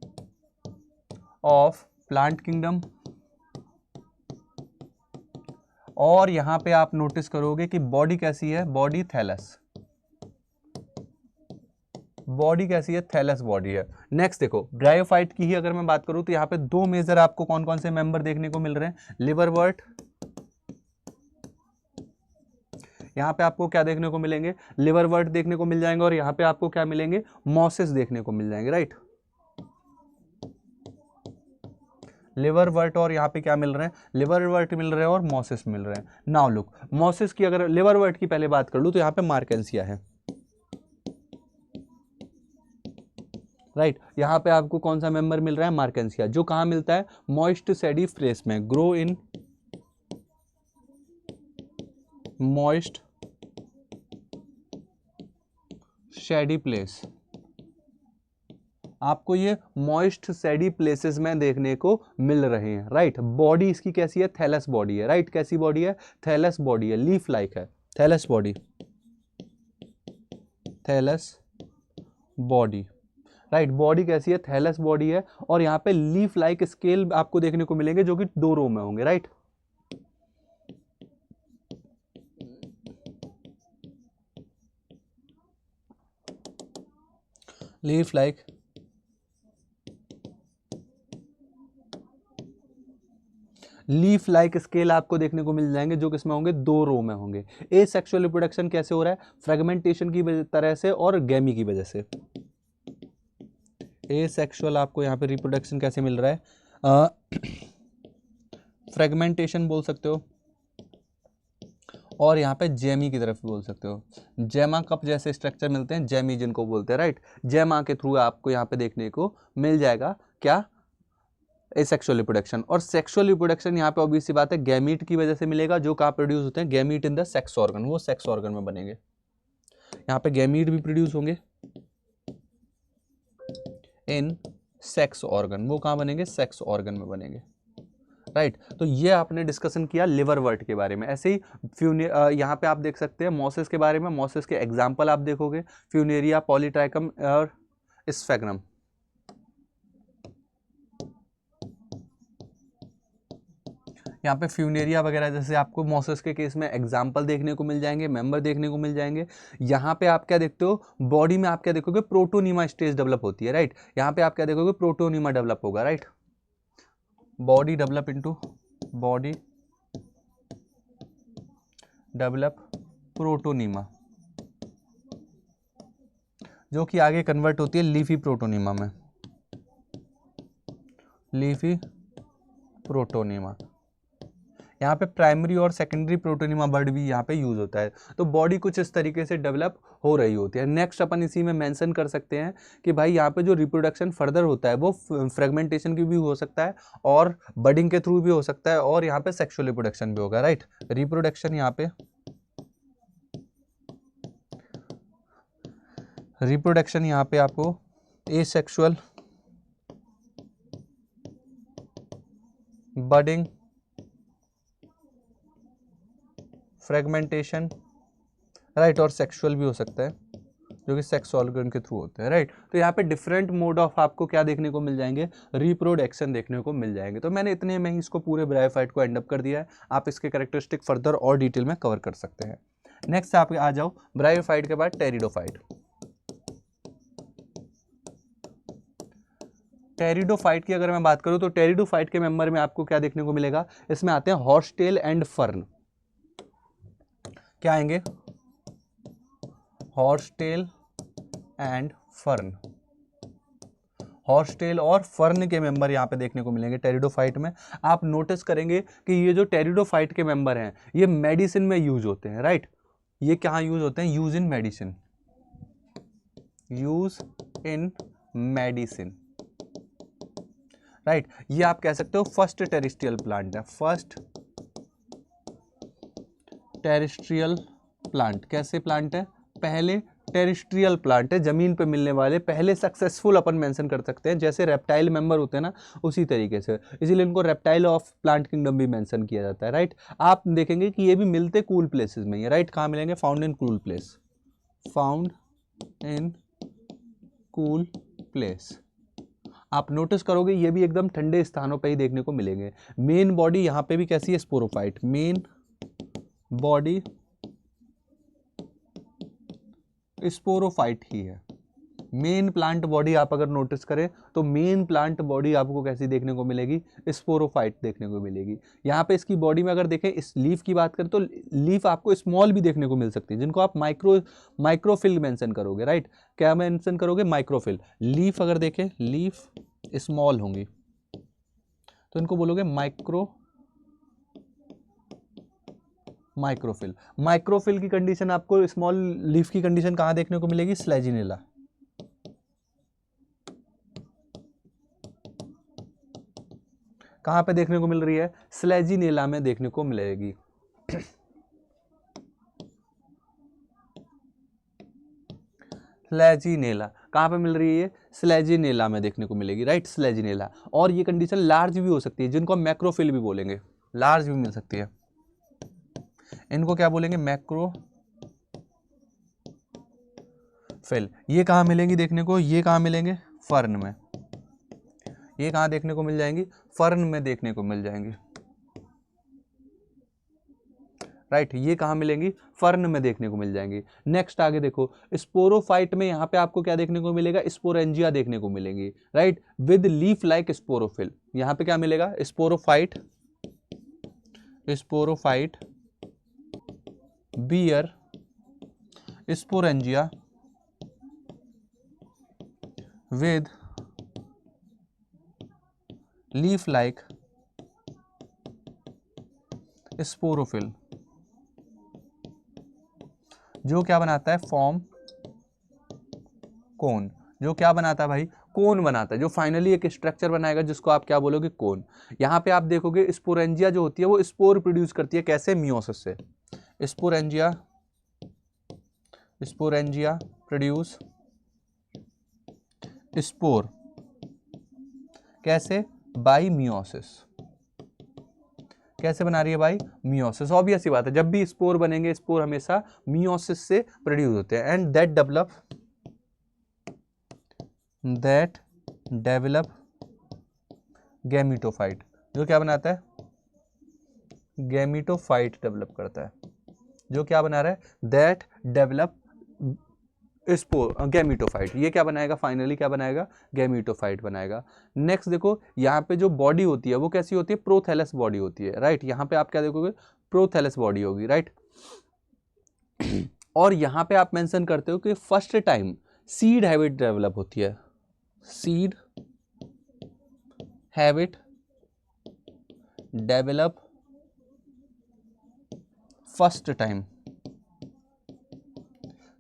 ऑफ प्लांट किंगडम। और यहां पे आप नोटिस करोगे कि बॉडी कैसी है, बॉडी थैलस, बॉडी कैसी है, थैलस बॉडी है। नेक्स्ट देखो ब्रायोफाइट की ही अगर मैं बात करूं तो यहाँ पे 2 मेजर आपको कौन कौन से मेंबर देखने को मिल रहे हैं, लिवरवर्ट, यहाँ पे आपको क्या देखने को मिलेंगे, लिवरवर्ट देखने को मिल जाएंगे, और यहाँ पे आपको क्या मिलेंगे, मॉसेस देखने को मिल जाएंगे। राइट, लिवरवर्ट और यहाँ पे क्या मिल रहे हैं, लिवरवर्ट मिल रहे हैं और मॉसिस मिल रहे हैं। नाउ लुक, मॉसिस की अगर लिवरवर्ट की पहले बात कर लूँ तो यहाँ पे मार्केंसिया है, राइट। यहाँ पे आपको कौन सा मेंबर मिल रहा है, मार्केंसिया, जो कहाँ मिलता है, मॉइस्ट सैडी प्लेस में, grow in moist Shady place. आपको ये मॉइस्ट सैडी प्लेसेस में देखने को मिल रहे हैं, राइट। बॉडी इसकी कैसी है, थैलस बॉडी है, राइट। कैसी बॉडी है, थैलस बॉडी है, लीफ लाइक है, thallus body, thallus body, right. Body कैसी है, थैलस बॉडी है, और यहाँ पे लीफ लाइक स्केल आपको देखने को मिलेंगे जो कि 2 रो में होंगे, right. Leaf like leaf like scale आपको देखने को मिल जाएंगे जो किसमें होंगे, 2 रो में होंगे। ए सेक्सुअल रिप्रोडक्शन कैसे हो रहा है, फ्रेगमेंटेशन की तरह से और गैमी की वजह से। ए सेक्सुअल आपको यहाँ पे रिप्रोडक्शन कैसे मिल रहा है, फ्रेगमेंटेशन बोल सकते हो, और यहाँ पे जेमी की तरफ बोल सकते हो। जेमा कप जैसे स्ट्रक्चर मिलते हैं, जेमी जिनको बोलते हैं, राइट। जेमा के थ्रू आपको यहाँ पे देखने को मिल जाएगा क्या, एसेक्सुअल रिप्रोडक्शन। और सेक्सुअल रिप्रोडक्शन यहाँ पे ऑब्वियस सी बात है गैमीट की वजह से मिलेगा, जो कहाँ प्रोड्यूस होते हैं, gamete in the sex organ, वो सेक्स ऑर्गन में बनेंगे। यहाँ पे गैमीट भी प्रोड्यूस होंगे इन सेक्स ऑर्गन, वो कहाँ बनेंगे, सेक्स ऑर्गन में बनेंगे, राइट। तो ये आपने डिस्कशन किया लिवरवर्ट के बारे में। ऐसे ही यहाँ पे आप देख सकते हैं मॉसिस के बारे में, मॉसिस के एग्जाम्पल आप देखोगे, फ्यूनेरिया, पॉलीट्राइकम और स्फेग्नम। यहाँ पे फ्यूनेरिया वगैरह जैसे आपको मॉसिस के केस में एग्जाम्पल देखने को मिल जाएंगे, मेंबर देखने को मिल जाएंगे। यहाँ पे आप क्या देखते हो, बॉडी में आप क्या देखोगे, प्रोटोनीमा स्टेज डेवलप होती है, राइट। यहाँ पे आप क्या देखोगे, प्रोटोनीमा डेवलप होगा, right. Body develop into body develop protonema, जो कि आगे कन्वर्ट होती है लीफी प्रोटोनीमा में, लीफी प्रोटोनीमा। यहाँ पे प्राइमरी और सेकेंडरी प्रोटोनीमा वर्ड भी यहाँ पे यूज होता है। तो बॉडी कुछ इस तरीके से डेवलप हो रही होती है। नेक्स्ट अपन इसी में मेंशन कर सकते हैं कि भाई यहाँ पे जो रिप्रोडक्शन फर्दर होता है वो फ्रेगमेंटेशन की भी हो सकता है और बडिंग के थ्रू भी हो सकता है, और यहाँ पे सेक्सुअल रिप्रोडक्शन भी होगा, राइट। रिप्रोडक्शन यहाँ पे आपको एसेक्सुअल, बडिंग, फ्रेगमेंटेशन, राइट, और सेक्सुअल भी हो सकता है जो कि सेक्स ऑर्गन के थ्रू होते हैं, राइट। तो यहाँ पे डिफरेंट मोड ऑफ आपको क्या देखने को मिल जाएंगे, रिप्रोडक्शन देखने को मिल जाएंगे। तो मैंने इतने में ही इसको पूरे ब्रायोफाइट को एंड अप कर दिया है। आप इसके कैरेक्टरिस्टिक फर्दर और डिटेल में कवर कर सकते हैं। नेक्स्ट आप आ जाओ ब्रायोफाइट के बाद टेरिडोफाइट। टेरिडोफाइट की अगर मैं बात करूं तो टेरिडोफाइट के मेंबर में आपको क्या देखने को मिलेगा, इसमें आते हैं हॉर्सटेल एंड फर्न। क्या आएंगे, हॉर्सटेल एंड फर्न। हॉर्सटेल और फर्न के मेंबर यहाँ पे देखने को मिलेंगे टेरिडोफाइट में। आप नोटिस करेंगे कि ये जो टेरिडोफाइट के मेंबर हैं ये मेडिसिन में यूज होते हैं, राइट। ये कहाँ यूज होते हैं, use in medicine, use in medicine, right. ये आप कह सकते हो फर्स्ट टेरेस्ट्रियल प्लांट है, फर्स्ट टेरेस्ट्रियल प्लांट। कैसे प्लांट है, पहले टेरेस्ट्रियल प्लांट है, जमीन पे मिलने वाले पहले सक्सेसफुल अपन मेंशन कर सकते हैं। जैसे रेप्टाइल मेंबर होते हैं ना, उसी तरीके से, इसीलिए इनको रेप्टाइल ऑफ प्लांट किंगडम भी मेंशन किया जाता है, राइट। आप देखेंगे कि ये भी मिलते कूल प्लेसेस में ही, राइट। कहाँ मिलेंगे, found in cool place, found in cool place. आप नोटिस करोगे ये भी एकदम ठंडे स्थानों पे ही देखने को मिलेंगे। मेन बॉडी यहाँ पे भी कैसी है, स्पोरोफाइट, मेन बॉडी स्पोरोफाइट ही है। मेन प्लांट बॉडी आप अगर नोटिस करें तो मेन प्लांट बॉडी आपको कैसी देखने को मिलेगी, स्पोरोफाइट देखने को मिलेगी। यहाँ पे इसकी बॉडी में अगर देखें, इस लीफ की बात करें तो लीफ आपको स्मॉल भी देखने को मिल सकती है, जिनको आप माइक्रोफिल मेंशन करोगे, राइट। क्या मेंशन करोगे, माइक्रोफिल। लीफ अगर देखें, लीफ स्मॉल होंगी, तो इनको बोलोगे माइक्रोफिल। माइक्रोफिल की कंडीशन आपको स्मॉल लीफ की कंडीशन कहां देखने को मिलेगी? स्लेजिनेला। कहां पे देखने को मिल रही है? स्लेजिनेला में देखने को मिलेगी। स्लेजिनेला कहां पे मिल रही है? स्लेजिनेला में देखने को मिलेगी, राइट, स्लेजिनेला। और ये कंडीशन लार्ज भी हो सकती है, जिनको हम मैक्रोफिल भी बोलेंगे, लार्ज भी मिल सकती है। इनको क्या बोलेंगे? मैक्रोफिल। ये कहां मिलेंगी देखने को? ये कहां मिलेंगे? फर्न में। ये कहां देखने को मिल जाएंगी? फर्न में देखने को मिल जाएंगी, राइट। ये कहां मिलेंगी? फर्न में देखने को मिल जाएंगी। नेक्स्ट आगे देखो, स्पोरोफाइट में यहां पे आपको क्या देखने को मिलेगा? स्पोरेंजिया देखने को मिलेंगी, right, with leaf like sporophyll. यहां पे क्या मिलेगा? Sporophyte bear sporangia with leaf like sporophyll, जो क्या बनाता है? Form cone. जो क्या बनाता है भाई? कोन बनाता है, जो फाइनली एक स्ट्रक्चर बनाएगा जिसको आप क्या बोलोगे? कोन। यहां पे आप देखोगे स्पोरेंजिया जो होती है वो स्पोर प्रोड्यूस करती है, कैसे? मियोसिस से। स्पोरेंजिया प्रोड्यूस स्पोर, कैसे? Bye meiosis. कैसे बना रही है भाई? मियोसिस। ऑब्वियस सी बात है, जब भी स्पोर बनेंगे, स्पोर हमेशा मियोसिस से प्रोड्यूस होते हैं। एंड दैट डेवलप गैमीटोफाइट, जो क्या बनाता है? गैमीटोफाइट डेवलप करता है। जो क्या बना रहा है? That develop spore gametophyte. ये क्या बनाएगा? फाइनली क्या बनाएगा? गैमीटोफाइट बनाएगा। नेक्स्ट देखो, यहाँ पे जो बॉडी होती है वो कैसी होती है? प्रोथैलस बॉडी होती है, राइट। यहाँ पे आप क्या देखोगे? प्रोथैलस बॉडी होगी, राइट। और यहाँ पे आप मेंशन करते हो कि first time seed habit develop होती है। Seed habit develop first time,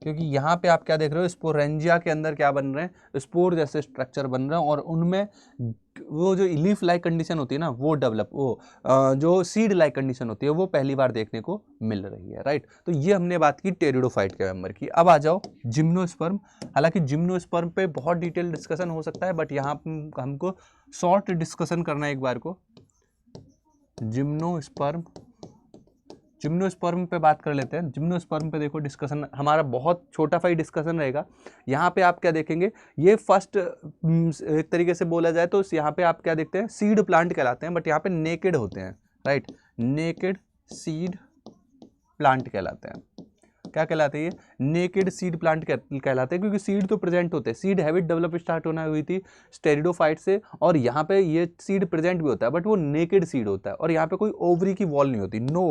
क्योंकि यहां पे आप क्या देख रहे हो? स्पोरेंजिया के अंदर क्या बन रहे हैं? स्पोर जैसे स्ट्रक्चर बन रहे हैं, और उनमें वो जो लीफ लाइक कंडीशन होती है ना, वो डेवलप, वो जो सीड लाइक कंडीशन होती है वो पहली बार देखने को मिल रही है, राइट। तो ये हमने बात की टेरिडोफाइट के मेंबर की। अब आ जाओ जिम्नोस्पर्म। हालांकि जिम्नोस्पर्म पे बहुत डिटेल डिस्कशन हो सकता है, बट यहाँ हमको शॉर्ट डिस्कशन करना है एक बार को। जिम्नोस्पर्म पे बात कर लेते हैं। जिम्नोस्पर्म पे देखो, डिस्कशन हमारा बहुत छोटा सा ही डिस्कशन रहेगा। यहाँ पे आप क्या देखेंगे? ये फर्स्ट एक तरीके से बोला जाए तो यहाँ पे आप क्या देखते हैं? सीड प्लांट कहलाते हैं, बट यहाँ पे नेकेड होते हैं, राइट। नेकेड सीड प्लांट कहलाते हैं। क्या कहलाते हैं ये? नेकेड सीड प्लांट कहलाते हैं, क्योंकि सीड तो प्रेजेंट होते हैं। सीड हैबिट डेवलप स्टार्ट होना हुई थी स्टेरिडोफाइट से, और यहाँ पे ये सीड प्रेजेंट भी होता है, बट वो नेकेड सीड होता है, और यहाँ पे कोई ओवरी की वॉल नहीं होती। No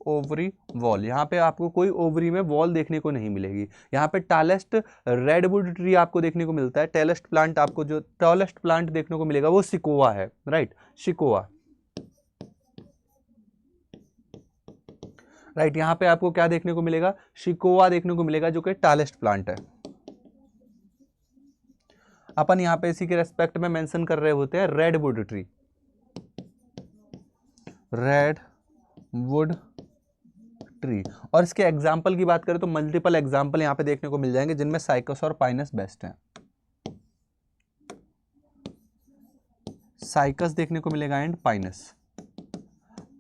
ovary wall. यहाँ पे आपको कोई ओवरी में वॉल देखने को नहीं मिलेगी। यहाँ पे टॉलेस्ट रेडवुड ट्री आपको देखने को मिलता है। टॉलेस्ट प्लांट आपको जो टॉलेस्ट प्लांट देखने को मिलेगा वो सिकोआ है, राइट, सिकोआ, राइट। यहाँ पे आपको क्या देखने को मिलेगा? शिकोआ देखने को मिलेगा, जो कि टॉलेस्ट प्लांट है। अपन यहाँ पे इसी के रेस्पेक्ट में मेंशन कर रहे होते हैं रेडवुड ट्री, रेडवुड ट्री। और इसके एग्जाम्पल की बात करें तो मल्टीपल एग्जाम्पल यहाँ पे देखने को मिल जाएंगे, जिनमें साइकस और पाइनस बेस्ट हैं। साइकस देखने को मिलेगा एंड पाइनस।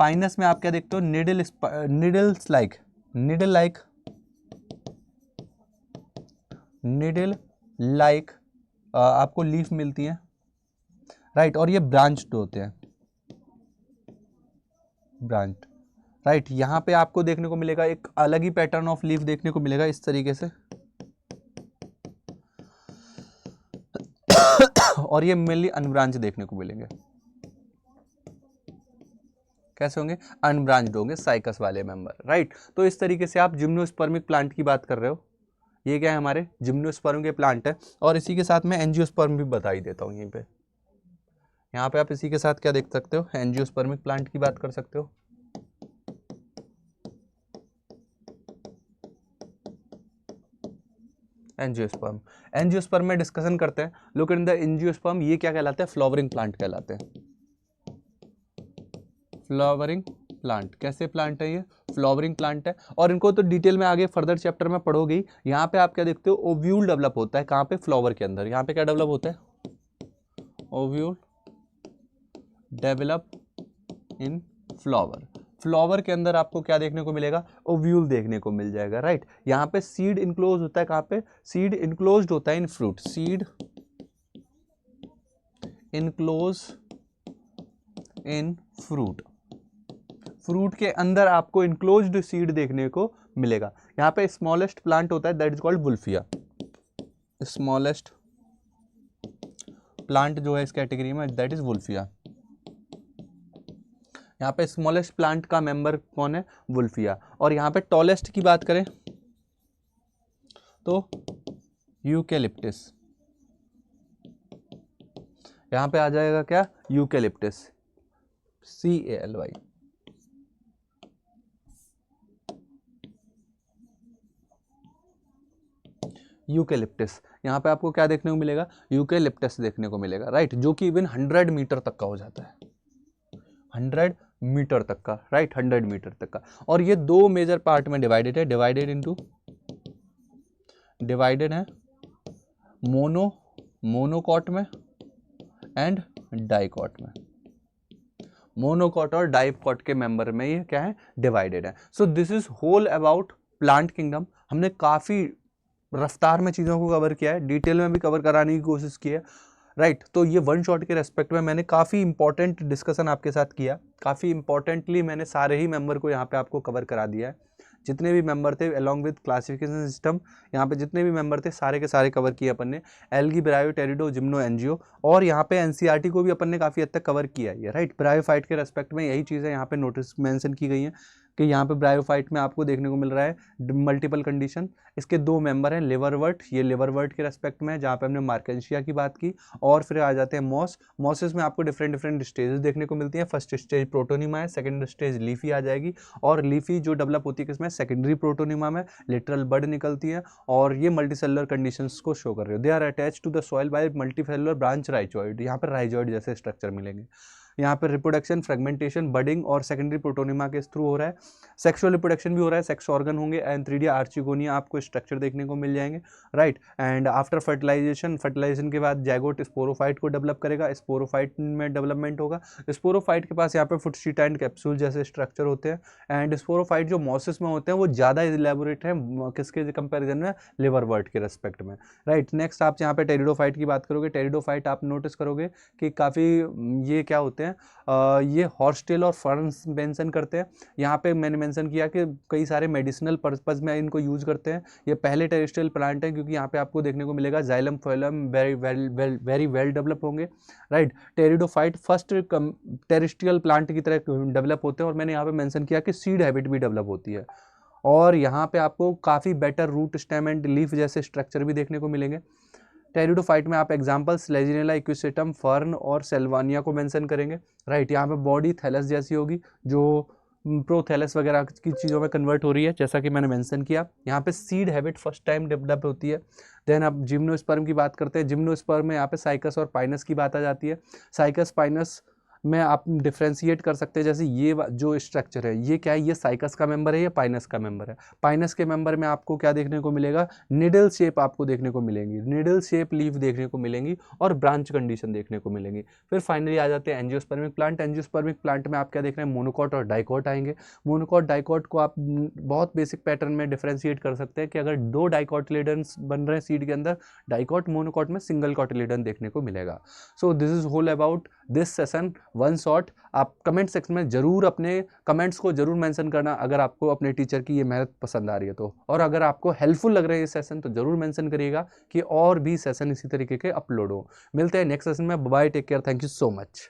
पाइनस में आप क्या देखते हो? निडल लाइक आपको लीफ मिलती है, राइट। और ये ब्रांच्ड होते हैं, ब्रांच, राइट। यहाँ पे आपको देखने को मिलेगा एक अलग ही पैटर्न ऑफ लीफ देखने को मिलेगा इस तरीके से। और ये मेनली अनब्रांच देखने को मिलेंगे। कैसे होंगे? अनब्रांच्ड होंगे, साइकस वाले मेंबर, राइट। तो इस तरीके से आप जिम्नोस्पर्मिक प्लांट की बात कर रहे हो। ये क्या है, हमारे जिम्नोस्पर्म के प्लांट है। और इसी के साथ मैं एंजियोस्पर्म भी बता ही देता हूँ यहीं पे। यहाँ पे आप इसी के साथ क्या देख सकते हो, एंजियोस्पर्मिक प्लांट की बात कर सकते हो। एंजियोस्पर्म, एंजियोस्पर्म में डिस्कशन करते हैं। लुक इन द एंजियोस्पर्म, ये क्या कहलाते हैं, फ्लावरिंग प्लांट कहलाते हैं। फ्लावरिंग प्लांट, कैसे प्लांट है ये, फ्लावरिंग प्लांट है। और इनको तो डिटेल में आगे फर्दर चैप्टर में पढ़ोगे ही। यहाँ पे आप क्या देखते हो, ओव्यूल डेवलप होता है, कहाँ पे, फ्लावर के अंदर। यहाँ पे क्या डेवलप होता है, ovule develop in flower. Flower के अंदर आपको क्या देखने को मिलेगा, ओव्यूल देखने को मिल जाएगा, राइट। यहाँ पे सीड इनक्लोज होता है, कहाँ पे, सीड इनक्लोज्ड होता है in fruit, seed enclose in fruit. Fruit के अंदर आपको इनक्लोज्ड सीड देखने को मिलेगा। यहाँ पे स्मॉलेस्ट प्लांट होता है, that is called Wolffia. Smallest plant जो है इस कैटेगरी में, दैट इज वुल्फिया। यहाँ पे स्मॉलेस्ट प्लांट का मेंबर कौन है, वुल्फिया। और यहाँ पे टॉलेस्ट की बात करें तो यूकेलिप्टिस। यहाँ पे आ जाएगा क्या, यूकेलिप्टिस, CALY। यूकेलिप्टिस, यहाँ पे आपको क्या देखने को मिलेगा, यूकेलिप्टस देखने को मिलेगा, राइट, जो कि इवन 100 मीटर तक का हो जाता है, 100 मीटर तक का, राइट, 100 मीटर तक का। और ये दो मेजर पार्ट में डिवाइडेड है, डिवाइडेड है मोनोकॉट में एंड डाइकॉट में। मोनोकॉट और डाइकॉट के मेंबर में ये क्या है, डिवाइडेड है। So this is whole about plant kingdom. हमने काफी रफ्तार में चीज़ों को कवर किया है, डिटेल में भी कवर कराने की कोशिश की है, राइट। तो ये वन शॉट के रेस्पेक्ट में मैंने काफ़ी इंपॉर्टेंट डिस्कशन आपके साथ किया, काफ़ी इंपॉर्टेंटली मैंने सारे ही मेंबर को यहाँ पे आपको कवर करा दिया है। जितने भी मेंबर थे अलॉन्ग विद क्लासिफिकेशन सिस्टम, यहाँ पे जितने भी मेंबर थे सारे के सारे कवर किए अपन ने, एल्गी, ब्रायो, टेरिडो, जिम्नो, एंजियो। और यहाँ पे एनसीईआरटी को भी अपन ने काफ़ी हद तक कवर किया है, राइट। ब्रायोफाइट के रेस्पेक्ट में यही चीज़ें यहाँ पे नोटिस मेंशन की गई हैं कि यहाँ पे ब्रायोफाइट में आपको देखने को मिल रहा है मल्टीपल कंडीशन। इसके दो मेंबर हैं, लिवरवर्ट, ये लिवरवर्ट के रेस्पेक्ट में जहाँ पे हमने मार्केंशिया की बात की। और फिर आ जाते हैं मॉसेस में आपको डिफरेंट स्टेजेस देखने को मिलती हैं। फर्स्ट स्टेज प्रोटोनिमा है, सेकंड स्टेज लीफी आ जाएगी। और लीफी जो डेवलप होती है किसमें, सेकेंडरी प्रोटोनिमा में, लिटरल बड निकलती है। और ये मल्टीसेलुलर कंडीशंस को शो कर रहे हो। They are attach to the soil by multicellular branch rhizoid. यहाँ पर राइजोइड जैसे स्ट्रक्चर मिलेंगे। यहाँ पर रिप्रोडक्शन, फ्रेगमेंटेशन, बडिंग और सेकेंडरी प्रोटोनिमा के थ्रू हो रहा है। सेक्सुअल रिप्रोडक्शन भी हो रहा है, सेक्स ऑर्गन होंगे एंड 3D आर्चिगोनिया आपको स्ट्रक्चर देखने को मिल जाएंगे, राइट। एंड आफ्टर फर्टिलाइजेशन के बाद जाइगोट स्पोरोफाइट को डेवलप करेगा, स्पोरोफाइट में डेवलपमेंट होगा। स्पोरोफाइट के पास यहाँ पे फुट शीट एंड कैप्सूल जैसे स्ट्रक्चर होते हैं। एंड स्पोरोफाइट जो मॉसिस में होते हैं वो ज़्यादा इलेबोरेट है किसके कंपेरिजन में, लिवरवर्ट के रेस्पेक्ट में, राइट। नेक्स्ट आप यहाँ पे टेरिडोफाइट की बात करोगे, टेरिडोफाइट आप नोटिस करोगे कि काफ़ी ये क्या होते हैं, ये हॉर्सटेल और फर्न्स मेंशन करते हैं। यहाँ पे मैंने मेंशन किया कि कई सारे मेडिसिनल पर्पस में इनको यूज करते हैं। ये पहले टेरेस्ट्रियल प्लांट है क्योंकि यहाँ पे आपको देखने को मिलेगा जाइलम फोइलम वेरी वेल डेवलप होंगे, right. Pteridophyte first terrestrial plant की तरह डेवलप होते हैं। और मैंने यहाँ पे मेंशन किया कि सीड हैबिट भी डेवलप होती है। और यहाँ पे आपको काफ़ी better root, stem and leaf जैसे स्ट्रक्चर भी देखने को मिलेंगे। टेरिडोफाइट में आप एग्जांपल्स लेजिनेला, इक्विसेटम, फर्न और सेल्वानिया को मेंशन करेंगे, राइट। यहाँ पे बॉडी थैलस जैसी होगी जो प्रोथैलस वगैरह की चीज़ों में कन्वर्ट हो रही है, जैसा कि मैंने मेंशन किया। यहाँ पे seed habit first time develop होती है। देन आप जिम्नोस्पर्म की बात करते हैं। जिम्नोस्पर्म में यहाँ पे साइकस और पाइनस की बात आ जाती है। साइकस पाइनस में आप डिफ्रेंशिएट कर सकते हैं, जैसे ये जो स्ट्रक्चर है ये क्या है, ये साइकस का मेंबर है, ये पाइनस का मेंबर है। पाइनस के मेंबर में आपको क्या देखने को मिलेगा, निडल शेप आपको देखने को मिलेंगी, निडल शेप लीफ देखने को मिलेंगी और ब्रांच कंडीशन देखने को मिलेंगी। फिर फाइनली आ जाते हैं एंजियोस्पर्मिक प्लांट। एंजियोस्पर्मिक प्लांट में आप क्या देख रहे हैं, मोनोकॉट और डाइकॉट आएंगे। मोनोकॉट डाइकॉट को आप बहुत बेसिक पैटर्न में डिफ्रेंशिएट कर सकते हैं कि अगर दो डाइकॉटिलेडन्स बन रहे हैं सीड के अंदर, डाइकॉट, मोनोकॉट में सिंगल कॉटिलेडन देखने को मिलेगा। So this is whole about this session one shot. आप कमेंट सेक्शन में जरूर अपने कमेंट्स को जरूर मेंशन करना अगर आपको अपने टीचर की ये मेहनत पसंद आ रही है तो। और अगर आपको हेल्पफुल लग रहे हैं ये सेशन तो जरूर मेंशन करिएगा कि और भी सेशन इसी तरीके के अपलोड हो। मिलते हैं नेक्स्ट सेशन में। Bye, take care, thank you so much.